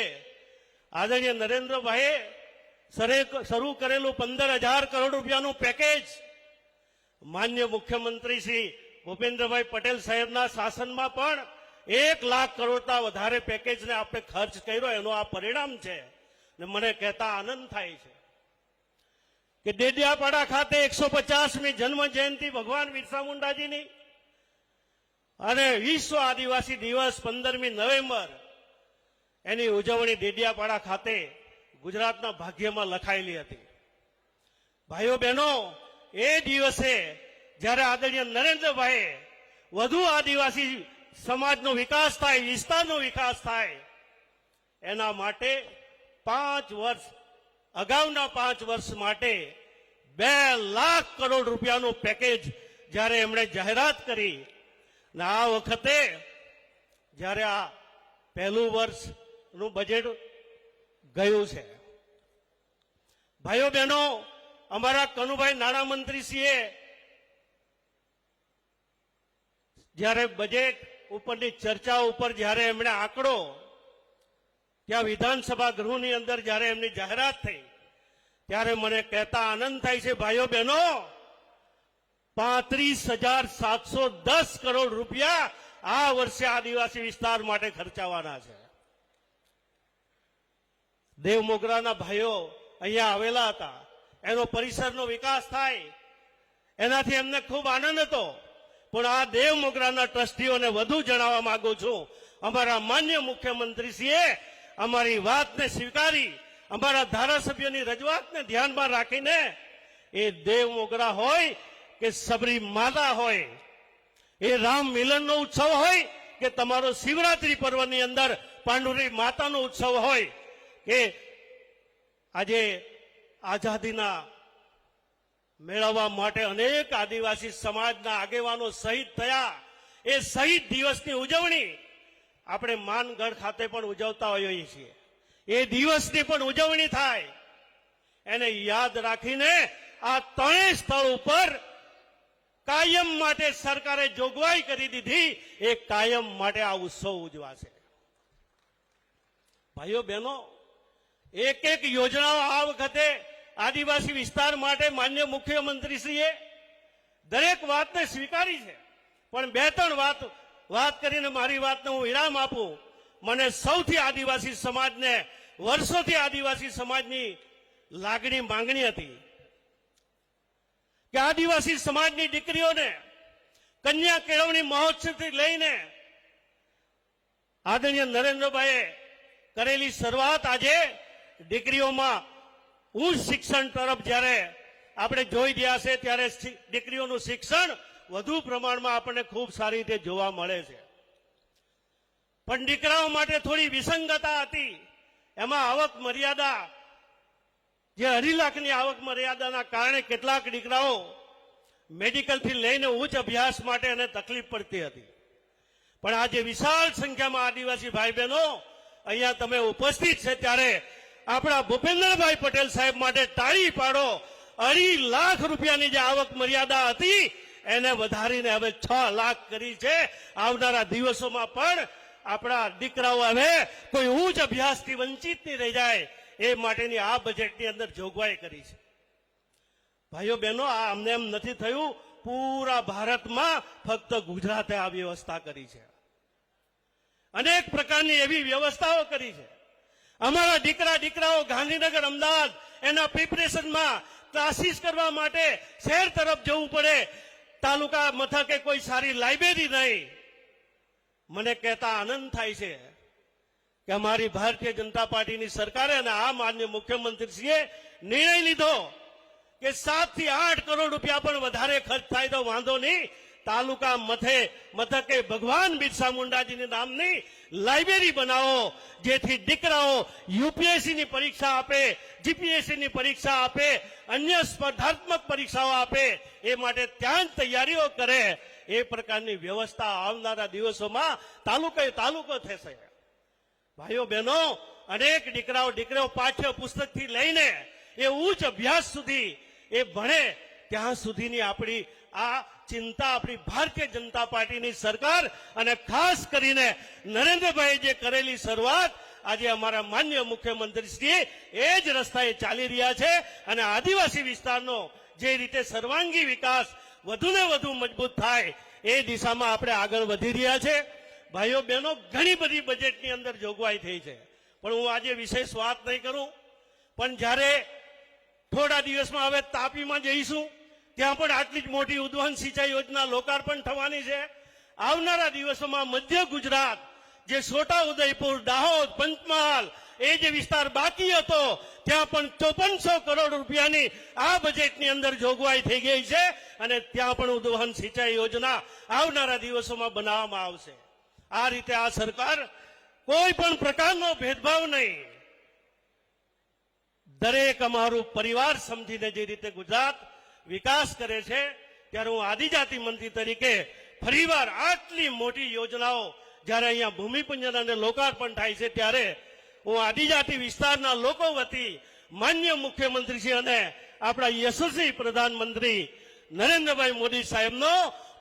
[SPEAKER 7] આદરણીય નરેન્દ્રભાઈએ શરૂ કરેલું 15,000 કરોડ રૂપિયાનું પેકેજ માન્ય મુખ્યમંત્રી શ્રી ભૂપેન્દ્રભાઈ પટેલ સાહેબના શાસનમાં પણ 1 લાખ કરોડના વધારે પેકેજને આપણે ખર્ચ કર્યો, એનો આ પરિણામ છે. ને મને કહેતા આનંદ થાય છે કે ડેડિયાપાડા ખાતે 150મી જન્મ જયંતિ ભગવાન બિરસા મુંડાજીની અને વિશ્વ આદિવાસી દિવસ 15મી નવેમ્બર એની ઉજવણી ડેડિયાપાડા ખાતે ગુજરાતના ભાગ્યમાં લખાયેલી હતી. ભાઈઓ બહેનો, એ દિવસે જ્યારે આદરણીય નરેન્દ્રભાઈએ વધુ આદિવાસી સમાજનો વિકાસ થાય, વિસ્તારનો વિકાસ થાય, એના માટે 5 વર્ષ અગાઉના 5 વર્ષ માટે 2 લાખ કરોડ રૂપિયાનું પેકેજ જ્યારે એમણે જાહેરાત કરી, ને આ વખતે જ્યારે આ પહેલું વર્ષનું બજેટ ગયું છે, ભાઈઓ બહેનો, અમારા કનુભાઈ નાણામંત્રીશ્રીએ જ્યારે બજેટ ઉપરની ચર્ચા ઉપર જ્યારે એમણે આંકડો ત્યાં વિધાનસભા ગૃહની અંદર જ્યારે એમની જાહેરાત થઈ ત્યારે મને કહેતા આનંદ થાય છે, ભાઈઓ બહેનો, 35,710 કરોડ રૂપિયા આ વર્ષે આદિવાસી વિસ્તાર માટે ખર્ચાવાના છે. દેવ મોગરાના ભાઈઓ અહીંયા આવેલા હતા, એનો પરિસરનો વિકાસ થાય એનાથી એમને ખૂબ આનંદ હતો. પણ આ દેવ મોગરાના ટ્રસ્ટીઓને વધુ જણાવવા માંગુ છું, અમારા માન્ય મુખ્યમંત્રીશ્રીએ અમારી વાતને સ્વીકારી, અમારા ધારાસભ્યોની રજૂઆતને ધ્યાનમાં રાખીને એ દેવ મોગરા હોય કે સબરી માતા હોય, એ રામ મિલનનો ઉત્સવ હોય કે તમારો શિવરાત્રી પર્વની અંદર પાંડુરી માતાનો ઉત્સવ હોય કે આજે આઝાદીના મેળવવા માટે અનેક આદિવાસી સમાજના આગેવાનો શહીદ થયા, એ શહીદ દિવસની ઉજવણી આપણે માનગઢ ખાતે પણ ઉજવતા હોઈએ છીએ. એ દિવસની પણ ઉજવણી થાય, એને યાદ રાખીને આ ત્રણેય સ્થળ ઉપર કાયમ માટે સરકારે જોગવાઈ કરી દીધી, એ કાયમ માટે આ ઉત્સવ ઉજવાશે. ભાઈઓ બહેનો, એક એક યોજનાઓ આ વખતે આદિવાસી વિસ્તાર માટે માન્ય મુખ્યમંત્રીશ્રીએ દરેક વાતને સ્વીકારી છે. પણ 2-3 વાત કરીને મારી વાતને હું વિરામ આપું. મને સૌથી આદિવાસી સમાજને વર્ષોથી આદિવાસી સમાજની લાગણી માંગણી હતી કે આદિવાસી સમાજની દીકરીઓને કન્યા કેળવણી મહોત્સવથી લઈને આદરણીય નરેન્દ્રભાઈએ કરેલી શરૂઆત આજે દીકરીઓમાં ઉચ્ચ શિક્ષણ તરફ જ્યારે આપણે જોઈ રહ્યા છે ત્યારે દીકરીઓનું શિક્ષણ વધુ પ્રમાણમાં આપણને ખૂબ સારી રીતે જોવા મળે છે. પણ દીકરાઓ માટે થોડી વિસંગતતા હતી. એમાં આવક મર્યાદા, જે 2.5 લાખની આવક મર્યાદાના કારણે કેટલાક દીકરાઓ મેડિકલથી લઈને ઉચ્ચ અભ્યાસ માટે એને તકલીફ પડતી હતી. પણ આજે વિશાળ સંખ્યામાં આદિવાસી ભાઈ બહેનો અહીંયા તમે ઉપસ્થિત છે ત્યારે આપણા ભૂપેન્દ્રભાઈ પટેલ સાહેબ માટે તાળી પાડો. 2.5 લાખ રૂપિયાની જે આવક મર્યાદા હતી એને વધારીને હવે 6 લાખ કરી છે. આવનારા દિવસોમાં પણ આપણા દીકરાઓ હવે કોઈ ઉચ્ચ અભ્યાસથી વંચિત નહીં રહી જાય એ માટેની આ બજેટની અંદર જોગવાઈ કરી છે. ભાઈઓ બહેનો, આ અમને એમ નથી થયું, પૂરા ભારતમાં ફક્ત ગુજરાતે આ વ્યવસ્થા કરી છે. અનેક પ્રકારની એવી વ્યવસ્થાઓ કરી છે. અમારા દીકરાઓ ગાંધીનગર, અમદાવાદ એના પ્રિપરેશનમાં ક્લાસીસ કરવા માટે શહેર તરફ જવું પડે, તાલુકા મથકે કોઈ સારી લાઇબ્રેરી નહીં. મને કહેતા આનંદ થાય છે કે અમારી ભારતીય જનતા પાર્ટીની સરકારે અને આ માન્ય મુખ્યમંત્રીશ્રીએ નિર્ણય લીધો કે 7 થી 8 કરોડ રૂપિયા પણ વધારે ખર્ચ થાય તો વાંધો નહીં, તાલુકા મથકે ભગવાન બિરસા મુંડાજીના નામની લાઇબ્રેરી બનાવો, જેથી દીકરાઓ યુપીએસસી ની પરીક્ષા આપે, જીપીએસસી ની પરીક્ષા આપે, અન્ય સ્પર્ધાત્મક પરીક્ષાઓ આપે, એ માટે ત્યાં જ તૈયારીઓ કરે. એ પ્રકારની વ્યવસ્થા આવનારા દિવસોમાં તાલુકો થશે. ભાઈઓ બહેનો, અનેક દીકરાઓ પાઠ્ય પુસ્તકથી લઈને એ ઉચ્ચ અભ્યાસ સુધી એ ભણે, ત્યાં સુધીની આપણી આ ચિંતા આપણી ભારતીય જનતા પાર્ટીની સરકાર અને ખાસ કરીને નરેન્દ્રભાઈ જે કરેલી શરૂઆત, આજે અમારા માન્ય મુખ્યમંત્રીશ્રી એ જ રસ્તાએ ચાલી રહ્યા છે અને આદિવાસી વિસ્તારનો જે રીતે સર્વાંગી વિકાસ વધુને વધુ મજબૂત થાય એ દિશામાં આપણે આગળ વધી રહ્યા છે. ભાઈઓ બહેનો, ઘણી બધી બજેટની અંદર જોગવાઈ થઈ છે, પણ હું આજે વિશેષ વાત નહીં કરું. પણ જ્યારે થોડા દિવસમાં હવે તાપીમાં જઈશું, ત્યાં પણ આટલી જ મોટી ઉદ્વહન સિંચાઈ યોજના લોકાર્પણ થવાની છે. આવનારા દિવસોમાં મધ્ય ગુજરાત, જે છોટાઉદેપુર, દાહોદ, પંચમહાલ, એ જે વિસ્તાર બાકી હતો, ત્યાં પણ 5400 કરોડ રૂપિયાની આ બજેટની અંદર જોગવાઈ થઈ ગઈ છે અને ત્યાં પણ ઉદ્વહન સિંચાઈ યોજના આવનારા દિવસોમાં બનાવવામાં આવશે. આ રીતે આ સરકાર કોઈ પણ પ્રકારનો ભેદભાવ નહીં, દરેક અમારું પરિવાર સમજીને જે રીતે ગુજરાત વિકાસ કરે છે, ત્યારે હું આદિજાતિ મંત્રી તરીકે ફરીવાર આટલી મોટી યોજનાઓ જ્યારે અહીંયા ભૂમિપૂજન અને લોકાર્પણ થાય છે, ત્યારે હું આદિજાતિ વિસ્તારના લોકો વતી માન્ય મુખ્યમંત્રીશ્રી અને આપણા યશસ્વી પ્રધાનમંત્રી નરેન્દ્રભાઈ મોદી સાહેબનો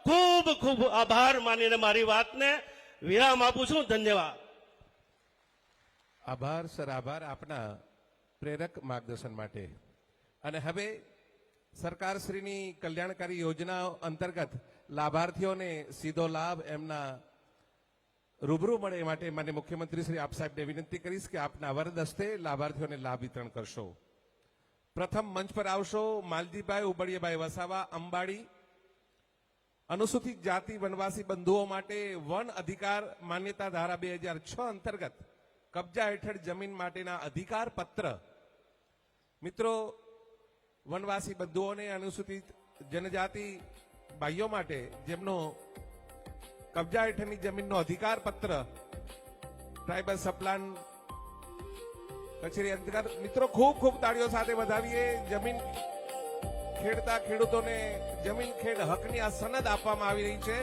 [SPEAKER 7] ખૂબ ખૂબ આભાર માનીને મારી વાતને વિરામ આપું છું. ધન્યવાદ.
[SPEAKER 2] આભાર સર, આભાર આપના પ્રેરક માર્ગદર્શન માટે. અને હવે સરકારશ્રીની કલ્યાણકારી યોજનાઓ અંતર્ગત લાભાર્થીઓને સીધો લાભ એમના રૂબરૂ મળે એ માટે માન્ય મુખ્યમંત્રી શ્રી આપ સાહેબને વિનંતી કરીશ કે આપના વરદ હસ્તે લાભાર્થીઓને લાભ વિતરણ કરશો. પ્રથમ મંચ પર આવશો માલજીભાઈ ઉબડિયાભાઈ વસાવા, અંબાડી. અનુસૂચિત જાતિ વનવાસી બંધુઓ માટે વન અધિકાર માન્યતા ધારા 2006 અંતર્ગત કબજા હેઠળ જમીન માટેના અધિકાર પત્ર. મિત્રો, વનવાસી બંધુઓને, અનુસૂચિત જનજાતિ ભાઈઓ માટે જેમનો કબજા હેઠળની જમીનનો અધિકાર પત્ર ટ્રાઇબલ સપ્લાન કચેરી અંતર્ગત, મિત્રો ખૂબ ખૂબ તાળીઓ સાથે વધાવીએ. જમીન ખેડતા ખેડૂતોને જમીન ખેડ હકની આ સનદ આપવામાં આવી રહી છે.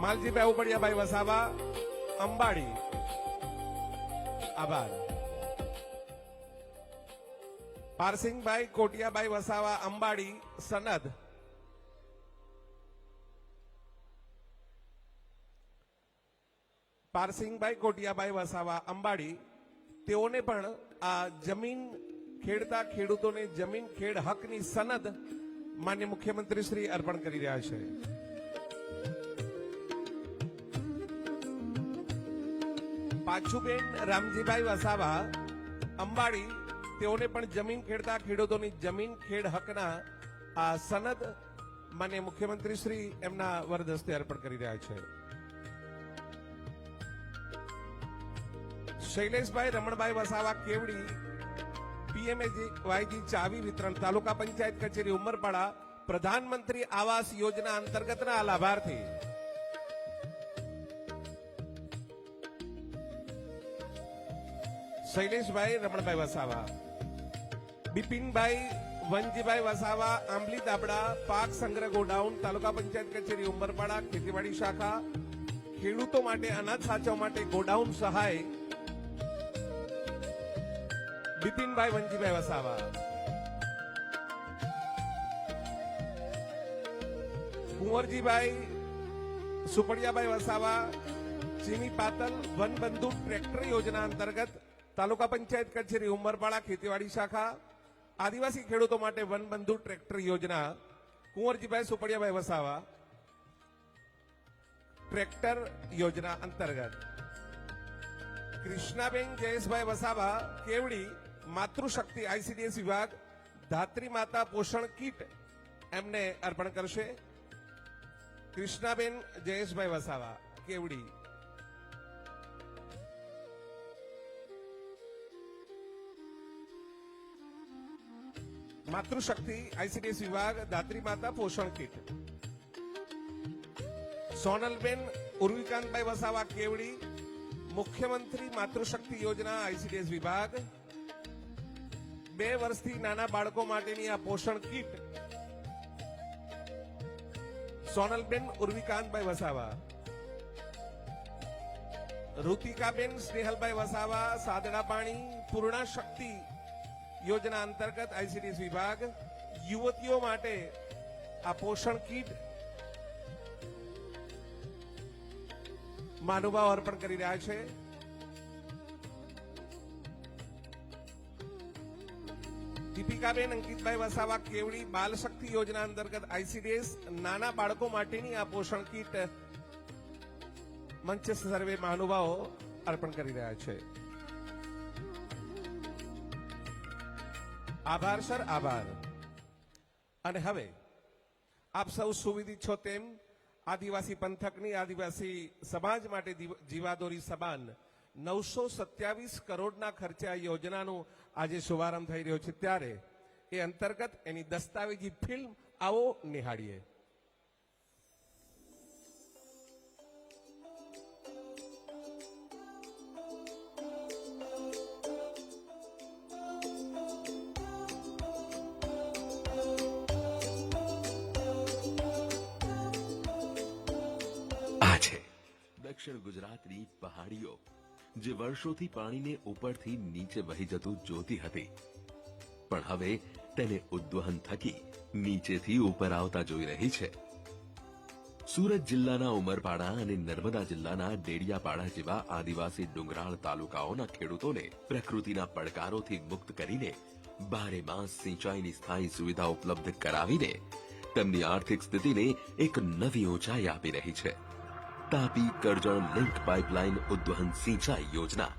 [SPEAKER 2] માલજીભાઈ ઉબડિયાભાઈ વસાવા, અંબાડી. આભાર. પારસિંગભાઈ કોટિયાભાઈ વસાવા, અંબાડી, સનદ. પારસિંગભાઈ કોટિયાભાઈ વસાવા, અંબાડી, તેઓને પણ આ જમીન ખેડતા ખેડૂતોને જમીન ખેડ હકની સનદ માન્ય મુખ્યમંત્રી શ્રી અર્પણ કરી રહ્યા છે. પાછુબેન રામજીભાઈ વસાવા, અંબાડી, તેઓને પણ જમીન ખેડતા ખેડૂતોની જમીન ખેડ હકના આ સનદ માન્ય મુખ્યમંત્રી શ્રી એમના વરદ હસ્તે અર્પણ કરી રહ્યા છે. શૈલેષભાઈ રમણભાઈ વસાવા, કેવડી, પીએમએવાયજી ચાવી વિતરણ, તાલુકા પંચાયત કચેરી ઉમરપાડા, પ્રધાનમંત્રી આવાસ યોજના અંતર્ગતના આ લાભાર્થી. શૈલેષભાઈ રમણભાઈ વસાવા. બિપિનભાઈ વનજીભાઈ વસાવા, આંબલી દાબડા, પાક સંગ્રહ ગોડાઉન, તાલુકા પંચાયત કચેરી ઉમરપાડા, ખેતીવાડી શાખા. ખેડૂતો માટે અનાજ સાચવવા માટે ગોડાઉન સહાય. બિપિનભાઈ વનજીભાઈ વસાવા. કુંવરજીભાઈ સુપડિયાભાઈ વસાવા, ચીની પાતલ, વનબંધુ ટ્રેક્ટર યોજના અંતર્ગત તાલુકા પંચાયત કચેરી ઉમરપાડા, ખેતીવાડી શાખા. આદિવાસી ખેડૂતો માટે વનબંધુ ટ્રેક્ટર યોજના. કુંવરજીભાઈ સુપડિયાભાઈ વસાવા, ટ્રેક્ટર યોજના અંતર્ગત. કૃષ્ણાબેન જયેશભાઈ વસાવા, કેવડી, માતૃશક્તિ આઈસીડીએસ વિભાગ, ધાત્રી માતા પોષણ કીટ એમને અર્પણ કરશે. કૃષ્ણાબેન જયેશભાઈ વસાવા, કેવડી. માતૃશક્તિ આઈસીડીએસ વિભાગ દાત્રી માતા પોષણ કીટ. સોનલબેન ઉર્વિકાંતભાઈ વસાવા કેવડી, મુખ્યમંત્રી માતૃશક્તિ યોજના આઈસીડીએસ વિભાગ. 2 વર્ષથી નાના બાળકો માટેની આ પોષણ કીટ સોનલબેન ઉર્વિકાંતભાઈ વસાવા. ઋતિકાબેન સ્નેહલભાઈ વસાવા સાદડા પાણી પૂર્ણા શક્તિ યોજના અંતર્ગત આઈસીડીએસ વિભાગ યુવતીઓ માટે આ પોષણ કીટ મહાનુભાવ અર્પણ કરી રહ્યા છે. દીપિકાબેન અંકિતભાઈ વસાવા કેવડી બાલ શક્તિ યોજના અંતર્ગત આઈસીડીએસ નાના બાળકો માટેની આ પોષણ કીટ મંચ સર્વે મહાનુભાવો અર્પણ કરી રહ્યા છે. આભાર સર, આભાર. અને હવે આપ સૌ સુવિદિત છો તેમ આદિવાસી પંથકની આદિવાસી સમાજ માટે જીવાદોરી સમાન 927 કરોડના ખર્ચે આ યોજનાનો આજે શુભારંભ થઈ રહ્યો છે, ત્યારે એ અંતર્ગત એની દસ્તાવેજી ફિલ્મ આવો નિહાળીએ.
[SPEAKER 8] આ છે દક્ષિણ ગુજરાતની પહાડીઓ, જે વર્ષોથી પાણીને ઉપરથી નીચે વહી જતું જોતી હતી, પણ હવે તેને ઉદ્વહન થકી નીચેથી ઉપર આવતા જોઈ રહી છે. સુરત જિલ્લાના ઉમરપાડા અને નર્મદા જિલ્લાના ડેડિયાપાડા જેવા આદિવાસી ડુંગરાળ તાલુકાઓના ખેડૂતોને પ્રકૃતિના પડકારોથી મુક્ત કરીને 12 માસ સિંચાઈની સ્થાયી સુવિધા ઉપલબ્ધ કરાવીને તેમની આર્થિક સ્થિતિને એક નવી ઊંચાઈ આપી રહી છે. તાપી કરજણ લિંક પાઇપલાઇન ઉદ્વહન સિંચાઈ યોજના.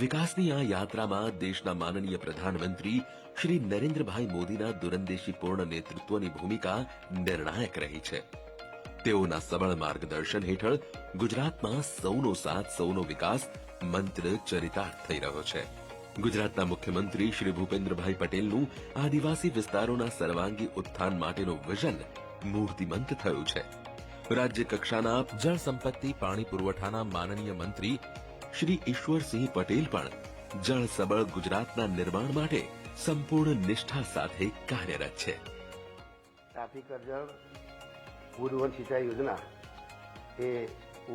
[SPEAKER 8] વિકાસની આ યાત્રામાં દેશના માનનીય પ્રધાનમંત્રી શ્રી નરેન્દ્રભાઈ મોદીના દૂરંદેશીપૂર્ણ નેતૃત્વની ભૂમિકા નિર્ણાયક રહી છે. તેઓના સબળ માર્ગદર્શન હેઠળ ગુજરાતમાં સૌનો સાથ સૌનો વિકાસ મંત્ર ચરિતાર્થ થઈ રહ્યો છે. ગુજરાતના મુખ્યમંત્રી શ્રી ભૂપેન્દ્રભાઈ પટેલનું આદિવાસી વિસ્તારોના સર્વાંગી ઉત્થાન માટેનું વિઝન મૂર્તિમંત થયું છે. રાજ્ય કક્ષાના જળ સંપત્તિ પાણી પુરવઠાના માનનીય મંત્રી શ્રી ઈશ્વરસિંહ પટેલ પણ જળ સબળ ગુજરાતના નિર્માણ માટે સંપૂર્ણ નિષ્ઠા સાથે કાર્યરત છે.
[SPEAKER 6] તાપી કરજણ ઉદ્વહન સિંચાઈ યોજના એ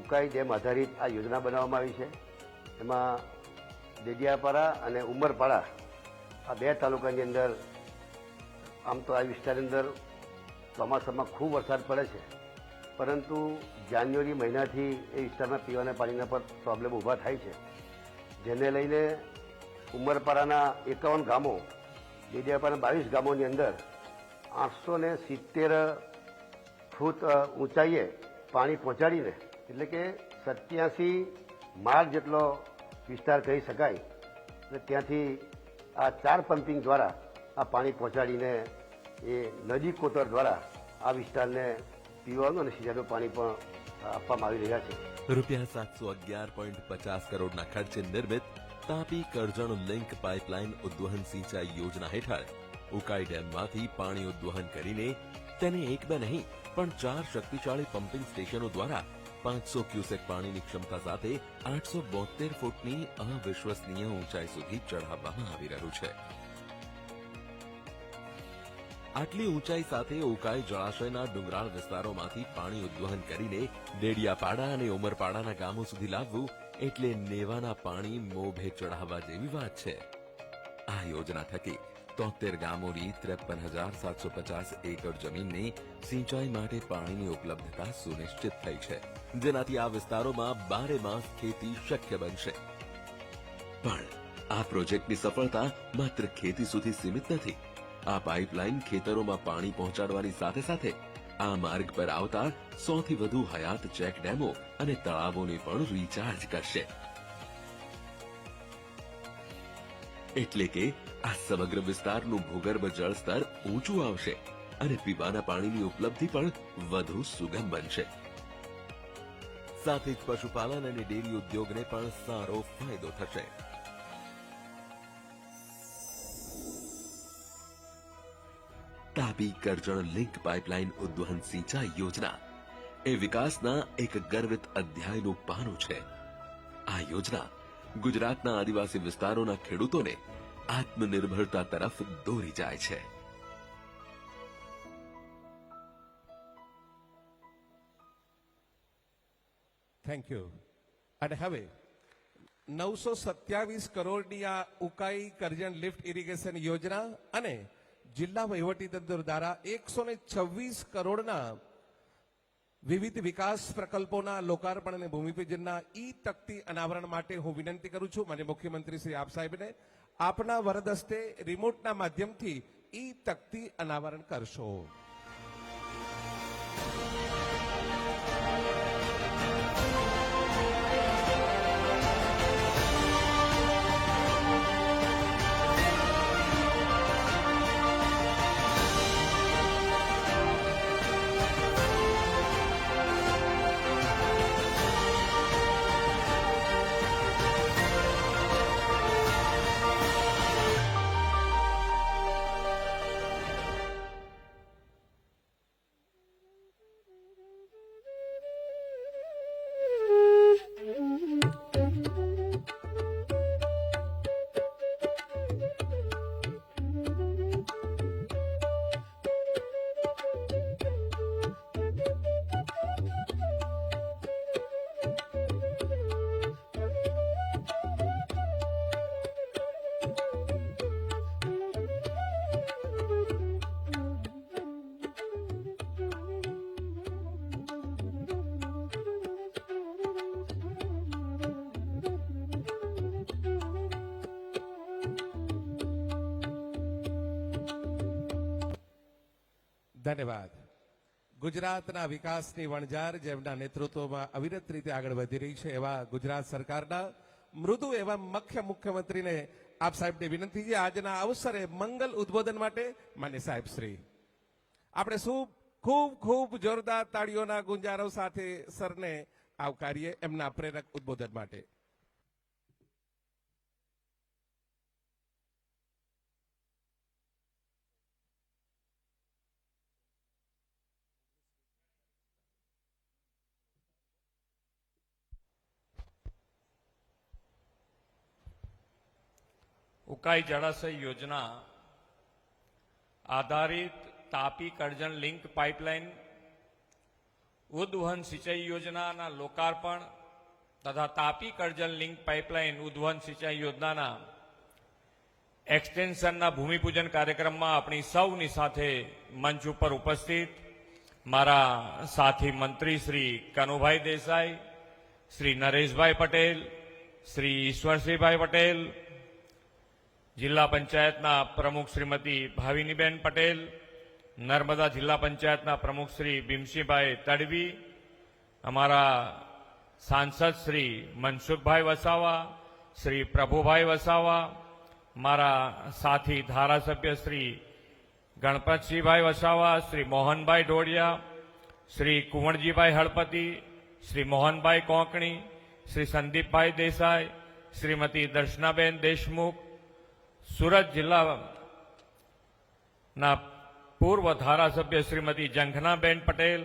[SPEAKER 6] ઉકાઈ ડેમ આધારિત આ યોજના બનાવવામાં આવી છે. એમાં ડેડિયાપાડા અને ઉમરપાડા આ 2 તાલુકાની અંદર આમ તો આ વિસ્તારની અંદર ચોમાસામાં ખૂબ વરસાદ પડે છે, પરંતુ જાન્યુઆરી મહિનાથી એ વિસ્તારમાં પીવાના પાણીના પર પ્રોબ્લેમ ઊભા થાય છે, જેને લઈને ઉમરપાડાના 51 ગામો, ડેડિયાપાડાના 22 ગામોની અંદર 870 ફૂટ ઊંચાઈએ પાણી પહોંચાડીને, એટલે કે 87 માળ જેટલો વિસ્તાર કહી શકાય, અને ત્યાંથી આ 4 પમ્પિંગ દ્વારા આ પાણી પહોંચાડીને એ નદી કોતર દ્વારા આ વિસ્તારને પીવાનું અને સિંચાઈનું પાણી પણ આપવામાં આવી રહ્યા છે.
[SPEAKER 8] રૂપિયા 711.50 કરોડના ખર્ચે નિર્મિત તાપી કરજણ લિંક પાઇપલાઇન ઉદ્વહન સિંચાઈ યોજના હેઠળ ઉકાઈ ડેમમાંથી પાણી ઉદ્વહન કરીને તેને 1-2 નહીં પણ 4 શક્તિશાળી પમ્પિંગ સ્ટેશનો દ્વારા 500 ક્યુસેક પાણીની ક્ષમતા સાથે 872 ફૂટની અવિશ્વસનીય ઊંચાઈ સુધી ચઢાવવામાં આવી રહ્યું છે. આટલી ઊંચાઈ સાથે ઉકાઈ જળાશયના ડુંગરાળ વિસ્તારોમાંથી પાણી ઉદ્વહન કરીને ડેડિયાપાડા અને ઉમરપાડાના ગામો સુધી લાવવું એટલે નેવાના પાણી મોભે ચઢાવવા જેવી વાત છે. આ યોજના થકી 73 ગામોની 53,750 એકર જમીનને સિંચાઈ માટે પાણીની ઉપલબ્ધતા સુનિશ્ચિત થઈ છે, જેનાથી આ વિસ્તારોમાં 12 માસ ખેતી શક્ય બનશે. પણ આ પ્રોજેક્ટની સફળતા માત્ર ખેતી સુધી સીમિત નથી. આ પાઇપલાઇન ખેતરોમાં પાણી પહોંચાડવાની સાથે સાથે આ માર્ગ પર આવતા 100 થી વધુ હયાત ચેક ડેમો અને તળાવોને પણ રિચાર્જ કરશે. એટલે કે આ સમગ્ર વિસ્તારનું ભૂગર્ભ જળ સ્તર ઊંચું આવશે અને પીવાના પાણીની ઉપલબ્ધિ પણ વધુ સુગમ બનશે. સાથે જ પશુપાલન અને ડેરી ઉદ્યોગને પણ સારો ફાયદો થશે. તાપી કરજણ લિંક પાઇપલાઇન ઉદ્વહન સિંચાઈ યોજના એ વિકાસના એક ગર્વિત અધ્યાયનું પાનું છે. આ યોજના ગુજરાતના આદિવાસી વિસ્તારોના ખેડૂતોને આત્મનિર્ભરતા તરફ દોરી જાય છે.
[SPEAKER 2] Thank you. અને હવે 927 કરોડની આ ઉકાઈ કરજણ લિફ્ટ ઇરિગેશન યોજના અને જિલ્લા વહીવટીતંત્ર દ્વારા 126 કરોડના વિવિધ વિકાસ પ્રકલ્પોના લોકાર્પણ અને ભૂમિપૂજનના ઈ તકતી અનાવરણ માટે હું વિનંતી કરું છું માન્ય મુખ્યમંત્રી શ્રી આપ સાહેબને આપના વરદ હસ્તે રિમોટના માધ્યમથી ઈ તકતી અનાવરણ કરશો. ધન્યવાદ. ગુજરાતના વિકાસની વણઝાર જેમના નેતૃત્વમાં અવિરત રીતે આગળ વધી રહી છે એવા ગુજરાત સરકારના મૃદુ એવા મુખ્યમંત્રીને આપ સાહેબને વિનંતી છે આજના અવસરે મંગલ ઉદ્બોધન માટે માન્ય સાહેબ શ્રી આપણે ખૂબ ખૂબ જોરદાર તાળીઓના ગુંજારો સાથે સરને આવકારીએ એમના પ્રેરક ઉદ્બોધન માટે.
[SPEAKER 9] ઉકાઈ જળાશય યોજના આધારિત તાપી કરજણ લિંક પાઇપલાઇન ઉદ્વહન સિંચાઈ યોજનાના લોકાર્પણ તથા તાપી કરજણ લિંક પાઇપલાઇન ઉદ્વહન સિંચાઈ યોજનાના એક્સટેન્શનના ભૂમિપૂજન કાર્યક્રમમાં આપણી સૌની સાથે મંચ ઉપર ઉપસ્થિત મારા સાથી મંત્રી શ્રી કનુભાઈ દેસાઈ, શ્રી નરેશભાઈ પટેલ, શ્રી ઈશ્વરસિંહભાઈ પટેલ, જિલ્લા પંચાયતના પ્રમુખ શ્રીમતી ભાવિનીબેન પટેલ, નર્મદા જિલ્લા પંચાયતના પ્રમુખ શ્રી ભીમસિંહભાઈ તડવી, અમારા સાંસદ શ્રી મનસુખભાઈ વસાવા, શ્રી પ્રભુભાઈ વસાવા, મારા સાથી ધારાસભ્ય શ્રી ગણપતસિંહભાઈ વસાવા, શ્રી મોહનભાઈ ઢોડિયા, શ્રી કુંવરજીભાઈ હળપતિ, શ્રી મોહનભાઈ કોંકણી, શ્રી સંદીપભાઈ દેસાઈ, શ્રીમતી દર્શનાબેન દેશમુખ, સુરત જિલ્લાના પૂર્વ ધારાસભ્ય શ્રીમતી જંખનાબેન પટેલ,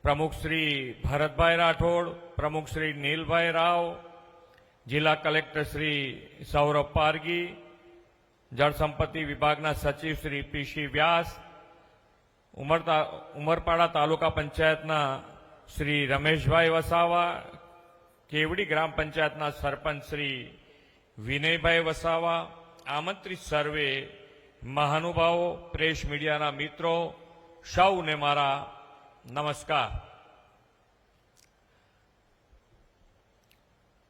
[SPEAKER 9] પ્રમુખ શ્રી ભરતભાઈ રાઠોડ, પ્રમુખ શ્રી નીલભાઈ રાવ, જિલ્લા કલેક્ટર શ્રી સૌરભ પારગી, જળસંપત્તિ વિભાગના સચિવ શ્રી પીસી વ્યાસ, ઉમરપાડા તાલુકા પંચાયતના શ્રી રમેશભાઈ વસાવા, કેવડી ગ્રામ પંચાયતના સરપંચ શ્રી વિનયભાઈ વસાવા, આમંત્રિત સર્વે મહાનુભાવો, પ્રેસ મીડિયાના મિત્રો, સૌને મારા નમસ્કાર.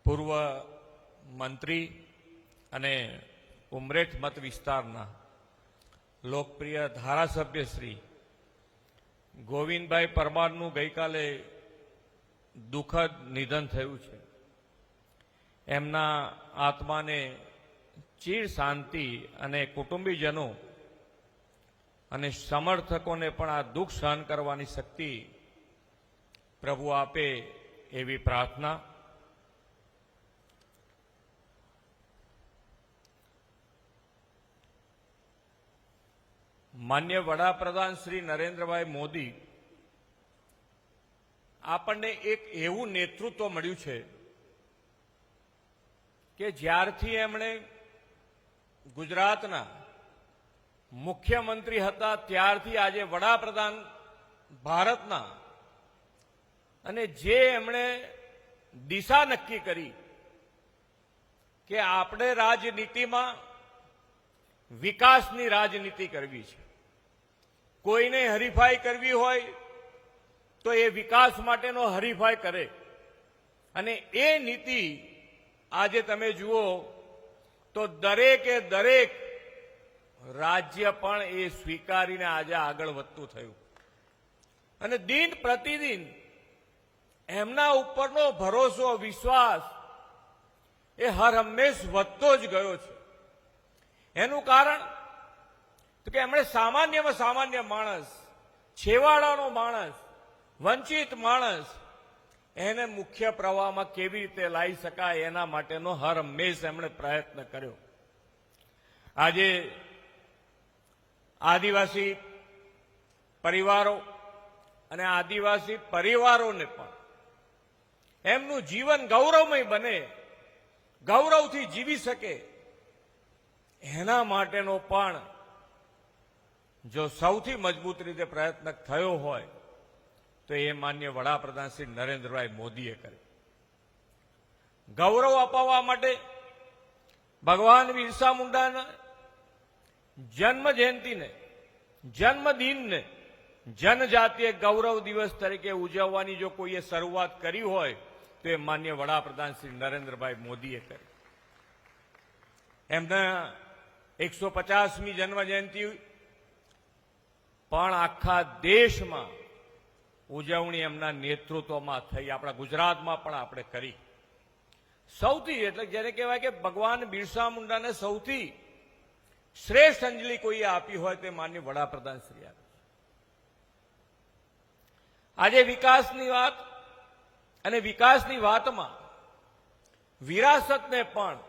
[SPEAKER 9] પૂર્વ મંત્રી અને ઉમરેઠ મત વિસ્તારના લોકપ્રિય ધારાસભ્ય શ્રી ગોવિંદભાઈ પરમારનું ગઈકાલે દુઃખદ નિધન થયું છે. એમના આત્માને ચીર શાંતિ અને કુટુંબીજનો અને સમર્થકોને પણ આ દુઃખ સહન કરવાની શક્તિ પ્રભુ આપે એવી પ્રાર્થના. માન્ય વડાપ્રધાન શ્રી નરેન્દ્રભાઈ મોદી આપણને એક એવું નેતૃત્વ મળ્યું છે કે જ્યારથી એમણે ગુજરાતના મુખ્યમંત્રી હતા ત્યારથી આજે વડાપ્રધાન ભારતના અને જે એમણે દિશા નક્કી કરી કે આપણે રાજનીતિમાં વિકાસની રાજનીતિ કરવી છે, કોઈને હરીફાઈ કરવી હોય તો એ વિકાસ માટેનો હરીફાઈ કરે, અને એ નીતિ આજે તમે જુઓ તો દરેકે દરેક રાજ્ય પણ એ સ્વીકારીને આજે આગળ વધતું થયું, અને દિન પ્રતિદિન એમના ઉપરનો ભરોસો વિશ્વાસ એ હર હંમેશ વધતો જ ગયો છે. એનું કારણ તો કે એમણે સામાન્યમાં સામાન્ય માણસ, છેવાડાનો માણસ, વંચિત માણસ એને મુખ્ય પ્રવાહમાં કેવી રીતે લાવી શકાય એના માટેનો હર હંમેશ એમણે પ્રયત્ન કર્યો. આજે આદિવાસી પરિવારો અને આદિવાસી પરિવારોને પણ એમનું જીવન ગૌરવમય બને, ગૌરવથી જીવી શકે, એના માટેનો પણ જો સૌથી મજબૂત રીતે પ્રયત્ન થયો હોય તો એ માન્ય વડાપ્રધાન શ્રી નરેન્દ્રભાઈ મોદીએ કર્યો. ગૌરવ અપાવવા માટે ભગવાન બિરસા મુંડાના જન્મ જયંતિને, જન્મદિનને જનજાતીય ગૌરવ દિવસ તરીકે ઉજવવાની જો કોઈએ શરૂઆત કરી હોય તો એ માન્ય વડાપ્રધાન શ્રી નરેન્દ્રભાઈ મોદીએ કરી. એમના 150મી જન્મ જયંતિ પણ આખા દેશમાં ઉજવણી એમના નેતૃત્વમાં થઈ, આપણા ગુજરાતમાં પણ આપણે કરી. સૌથી એટલે જેને કહેવાય કે ભગવાન બિરસા મુંડાને સૌથી શ્રેષ્ઠ અંજલિ કોઈએ આપી હોય તે માન્ય વડાપ્રધાન શ્રી આપે. આજે વિકાસની વાત અને વિકાસની વાતમાં વિરાસતને પણ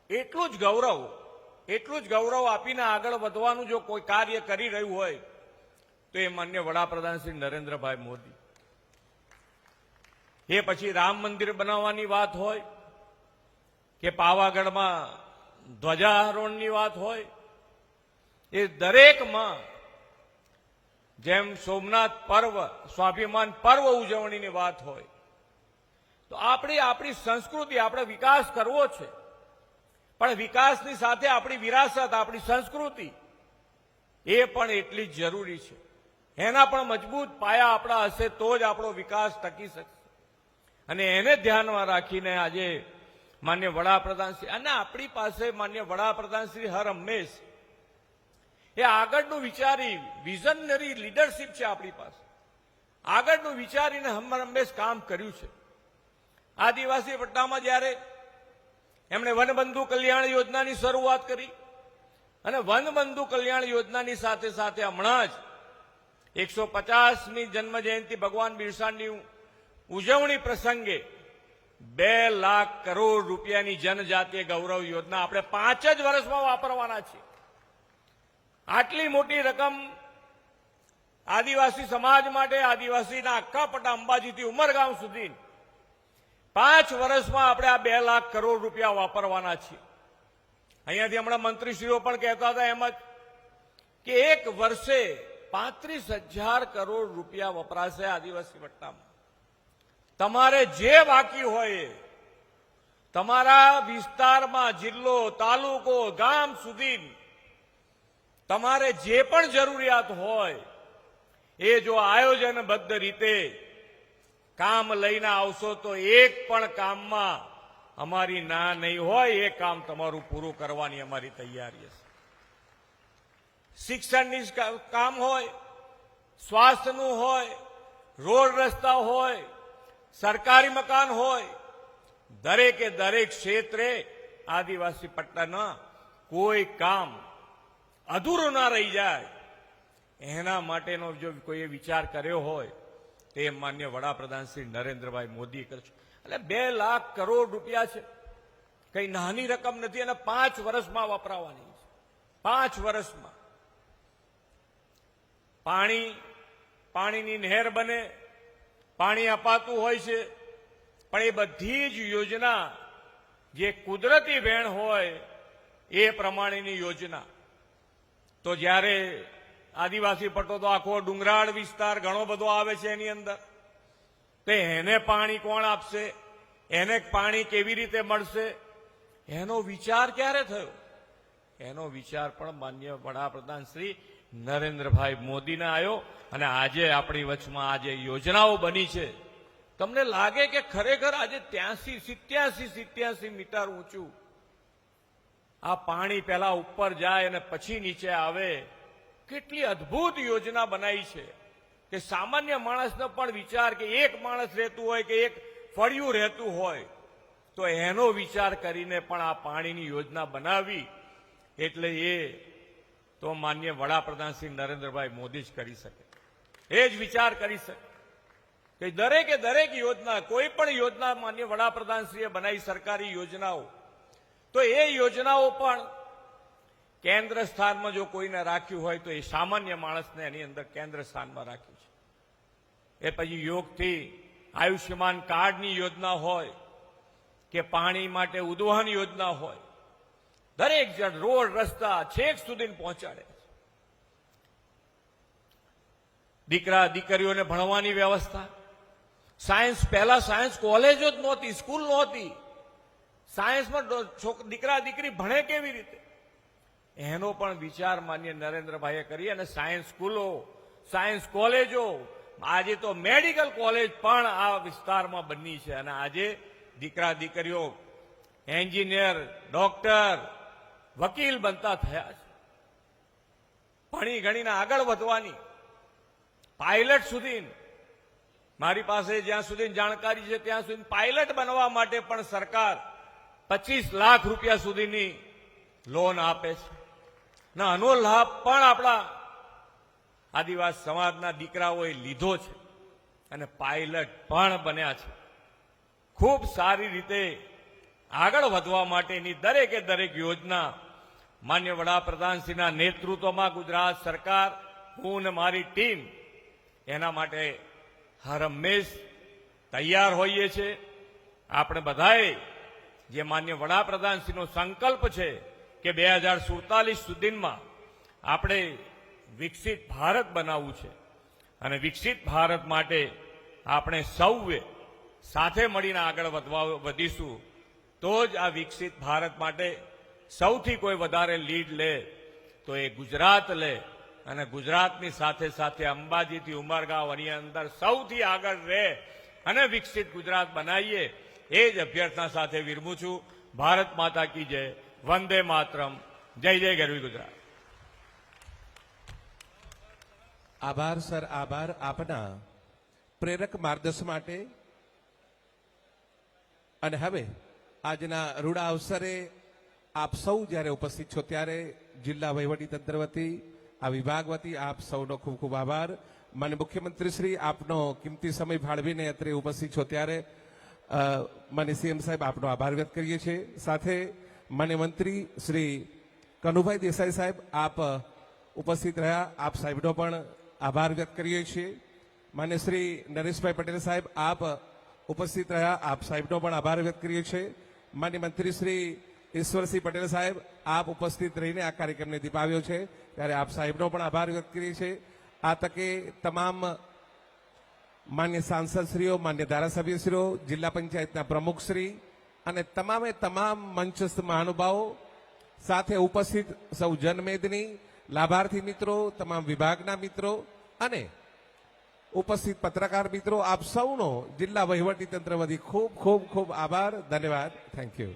[SPEAKER 9] એટલું જ ગૌરવ આપીને આગળ વધવાનું જો કોઈ કાર્ય કરી રહ્યું હોય તો એ માન્ય વડાપ્રધાન શ્રી નરેન્દ્રભાઈ મોદી. એ પછી રામ મંદિર બનાવવાની વાત હોય કે પાવાગઢમાં ધ્વજારોહણની વાત હોય, એ દરેકમાં જેમ સોમનાથ પર્વ, સ્વાભિમાન પર્વ ઉજવણીની વાત હોય, તો આપણી સંસ્કૃતિ, આપણે વિકાસ કરવો છે, પણ વિકાસની સાથે આપણી વિરાસત, આપણી સંસ્કૃતિ એ પણ એટલી જ જરૂરી છે. એના પણ મજબૂત પાયા આપણા હશે તો જ આપણો વિકાસ ટકી શકશે. અને એને ધ્યાનમાં રાખીને આજે માન્ય વડાપ્રધાન શ્રી અને આપણી પાસે માન્ય વડાપ્રધાન શ્રી હર હંમેશ એ આગળનું વિચારી, વિઝનરી લીડરશીપ છે આપણી પાસે, આગળનું વિચારીને હર હંમેશ કામ કર્યું છે. આદિવાસી પટ્ટામાં જ્યારે એમણે વનબંધુ કલ્યાણ યોજનાની શરૂઆત કરી અને વનબંધુ કલ્યાણ યોજનાની સાથે સાથે હમણાં જ 150મી જન્મ જયંતિ ભગવાન બિરસાની ઉજવણી પ્રસંગે 2 લાખ કરોડ રૂપિયાની જનજાતીય ગૌરવ યોજના આપણે 5 જ વર્ષમાં વાપરવાના છીએ. આટલી મોટી રકમ આદિવાસી સમાજ માટે, આદિવાસીના આખા પટ્ટા અંબાજીથી ઉમરગામ સુધી 5 વર્ષમાં આપણે આ 2 લાખ કરોડ રૂપિયા વાપરવાના છીએ. અહીંયાથી હમણાં મંત્રીશ્રીઓ પણ કહેતા હતા એમ જ કે એક વર્ષે 35,000 કરોડ રૂપિયા વપરાશે આદિવાસી પટ્ટામાં. તમારે જે બાકી હોય એ તમારા વિસ્તારમાં, જિલ્લો, તાલુકો, ગામ સુધી તમારે જે પણ જરૂરિયાત હોય એ જો આયોજનબદ્ધ રીતે કામ લઈને આવશો તો એક પણ કામમાં અમારી ના નહીં હોય, એ કામ તમારું પૂરું કરવાની અમારી તૈયારી હશે. શિક્ષણની કામ હોય, સ્વાસ્થ્યનું હોય, રોડ રસ્તા હોય, સરકારી મકાન હોય, દરેકે દરેક ક્ષેત્રે આદિવાસી પટ્ટાના કોઈ કામ અધૂરું ના રહી જાય એના માટેનો જો કોઈએ વિચાર કર્યો હોય તે માન્ય વડાપ્રધાન શ્રી નરેન્દ્રભાઈ મોદીએ કર્યું. એટલે 2 લાખ કરોડ રૂપિયા છે, કઈ નાની રકમ નથી, અને 5 વર્ષમાં વપરાવાની છે. 5 વર્ષમાં પાણીની નહેર બને, પાણી અપાતું હોય છે, પણ એ બધી જ યોજના જે કુદરતી વહેણ હોય એ પ્રમાણેની યોજના. તો જ્યારે આદિવાસી પટ્ટો તો આખો ડુંગરાળ વિસ્તાર ઘણો બધો આવે છે એની અંદર, તો એને પાણી કોણ આપશે, એને પાણી કેવી રીતે મળશે, એનો વિચાર ક્યારે થયો? એનો વિચાર પણ માન્ય વડાપ્રધાન શ્રી નરેન્દ્રભાઈ મોદીને આવ્યો. અને આજે આપણી વચમાં આજે યોજનાઓ બની છે. તમને લાગે કે ખરેખર આજે 87 મીટર ઊંચું આ પાણી પહેલા ઉપર જાય અને પછી નીચે આવે. કેટલી અદ્ભુત યોજના બનાવી છે કે સામાન્ય માણસનો પણ વિચાર કે એક માણસ રહેતું હોય કે એક ફળિયું રહેતું હોય તો એનો વિચાર કરીને પણ આ પાણીની યોજના બનાવી. એટલે એ તો માન્ય વડાપ્રધાન શ્રી નરેન્દ્રભાઈ મોદી જ કરી શકે, એ જ વિચાર કરી શકે કે દરેકે દરેક યોજના, કોઈ પણ યોજના માન્ય વડાપ્રધાનશ્રીએ બનાવી સરકારી યોજનાઓ, તો એ યોજનાઓ પણ કેન્દ્ર સ્થાનમાં જો કોઈને રાખ્યું હોય તો એ સામાન્ય માણસને એની અંદર કેન્દ્ર સ્થાનમાં રાખ્યું છે. એ પછી યોગથી આયુષ્યમાન કાર્ડની યોજના હોય કે પાણી માટે ઉદ્વહન યોજના હોય, દરેક જણ રોડ રસ્તા છેક સુધી પહોંચાડે. દીકરા દીકરીઓને ભણવાની વ્યવસ્થા, સાયન્સ, પહેલા સાયન્સ કોલેજો જ નહોતી, સ્કૂલ નહોતી. સાયન્સમાં દીકરા દીકરી ભણે કેવી રીતે, એનો પણ વિચાર માન્ય નરેન્દ્રભાઈએ કરી અને સાયન્સ સ્કૂલો, સાયન્સ કોલેજો, આજે તો મેડિકલ કોલેજ પણ આ વિસ્તારમાં બની છે. અને આજે દીકરા દીકરીઓ એન્જિનિયર, ડોક્ટર, વકીલ બનતા થયા છે. ભણી ગણીને આગળ વધવાની, પાયલટ સુધી, મારી પાસે જ્યાં સુધી જાણકારી છે ત્યાં સુધી પાયલટ બનવા માટે પણ સરકાર 25 લાખ રૂપિયા સુધીની લોન આપે છે. ના આનો લાભ પણ આપણા આદિવાસી સમાજના દીકરાઓએ લીધો છે અને પાયલટ પણ બન્યા છે. ખૂબ સારી રીતે આગળ વધવા માટેની દરેકે દરેક યોજના માન્ય વડાપ્રધાનશ્રીના નેતૃત્વમાં ગુજરાત સરકાર, હું અને મારી ટીમ એના માટે હર હંમેશ તૈયાર હોઈએ છીએ. આપણે બધાએ જે માન્ય વડાપ્રધાનશ્રીનો સંકલ્પ છે કે 2047 સુધીમાં આપણે વિકસિત ભારત બનાવવું છે અને વિકસિત ભારત માટે આપણે સૌએ સાથે મળીને આગળ વધીશું તો જ આ વિકસિત ભારત માટે સૌથી કોઈ વધારે લીડ લે તો એ ગુજરાત લે. અને ગુજરાતની સાથે સાથે અંબાજીથી ઉમરગાંવ એની અંદર સૌથી આગળ રહે અને વિકસિત ગુજરાત બનાવીએ, એ જ અભ્યર્થના સાથે વિરમું છું. ભારત માતા કી જય, વંદે માતરમ, જય જય ગરવી ગુજરાત.
[SPEAKER 2] આભાર સર, આભાર આપના પ્રેરક માર્ગદર્શન માટે. અને હવે આજના રૂડા અવસરે આપ સૌ જ્યારે ઉપસ્થિત છો ત્યારે જિલ્લા વહીવટીતંત્ર વતી, આ વિભાગ વતી આપ સૌનો ખૂબ ખૂબ આભાર. માન્ય મુખ્યમંત્રી શ્રી, આપનો કિંમતી સમય ફાળવીને અત્રે ઉપસ્થિત છો ત્યારે માન્ય સીએમ સાહેબ આપનો આભાર વ્યક્ત કરીએ છીએ. સાથે માન્ય મંત્રી શ્રી કનુભાઈ દેસાઈ સાહેબ આપ ઉપસ્થિત રહ્યા, આપ સાહેબનો પણ આભાર વ્યક્ત કરીએ છીએ. માન્ય શ્રી નરેશભાઈ પટેલ સાહેબ આપ ઉપસ્થિત રહ્યા, આપ સાહેબનો પણ આભાર વ્યક્ત કરીએ છીએ. માન્ય મંત્રી શ્રી ઈશ્વરસિંહ પટેલ સાહેબ આપ ઉપસ્થિત રહીને આ કાર્યક્રમને દીપાવ્યો છે ત્યારે આપ સાહેબનો પણ આભાર વ્યક્ત કરીએ છીએ. આ તકે તમામ માન્ય સાંસદશ્રીઓ, માન્ય ધારાસભ્યશ્રીઓ, જિલ્લા પંચાયતના પ્રમુખશ્રી અને તમામે તમામ મંચસ્થ મહાનુભાવો, સાથે ઉપસ્થિત સૌ જનમેદની, લાભાર્થી મિત્રો, તમામ વિભાગના મિત્રો અને ઉપસ્થિત પત્રકાર મિત્રો, આપ સૌનો જિલ્લા વહીવટીતંત્ર વતી ખૂબ ખૂબ ખૂબ આભાર. ધન્યવાદ. Thank you.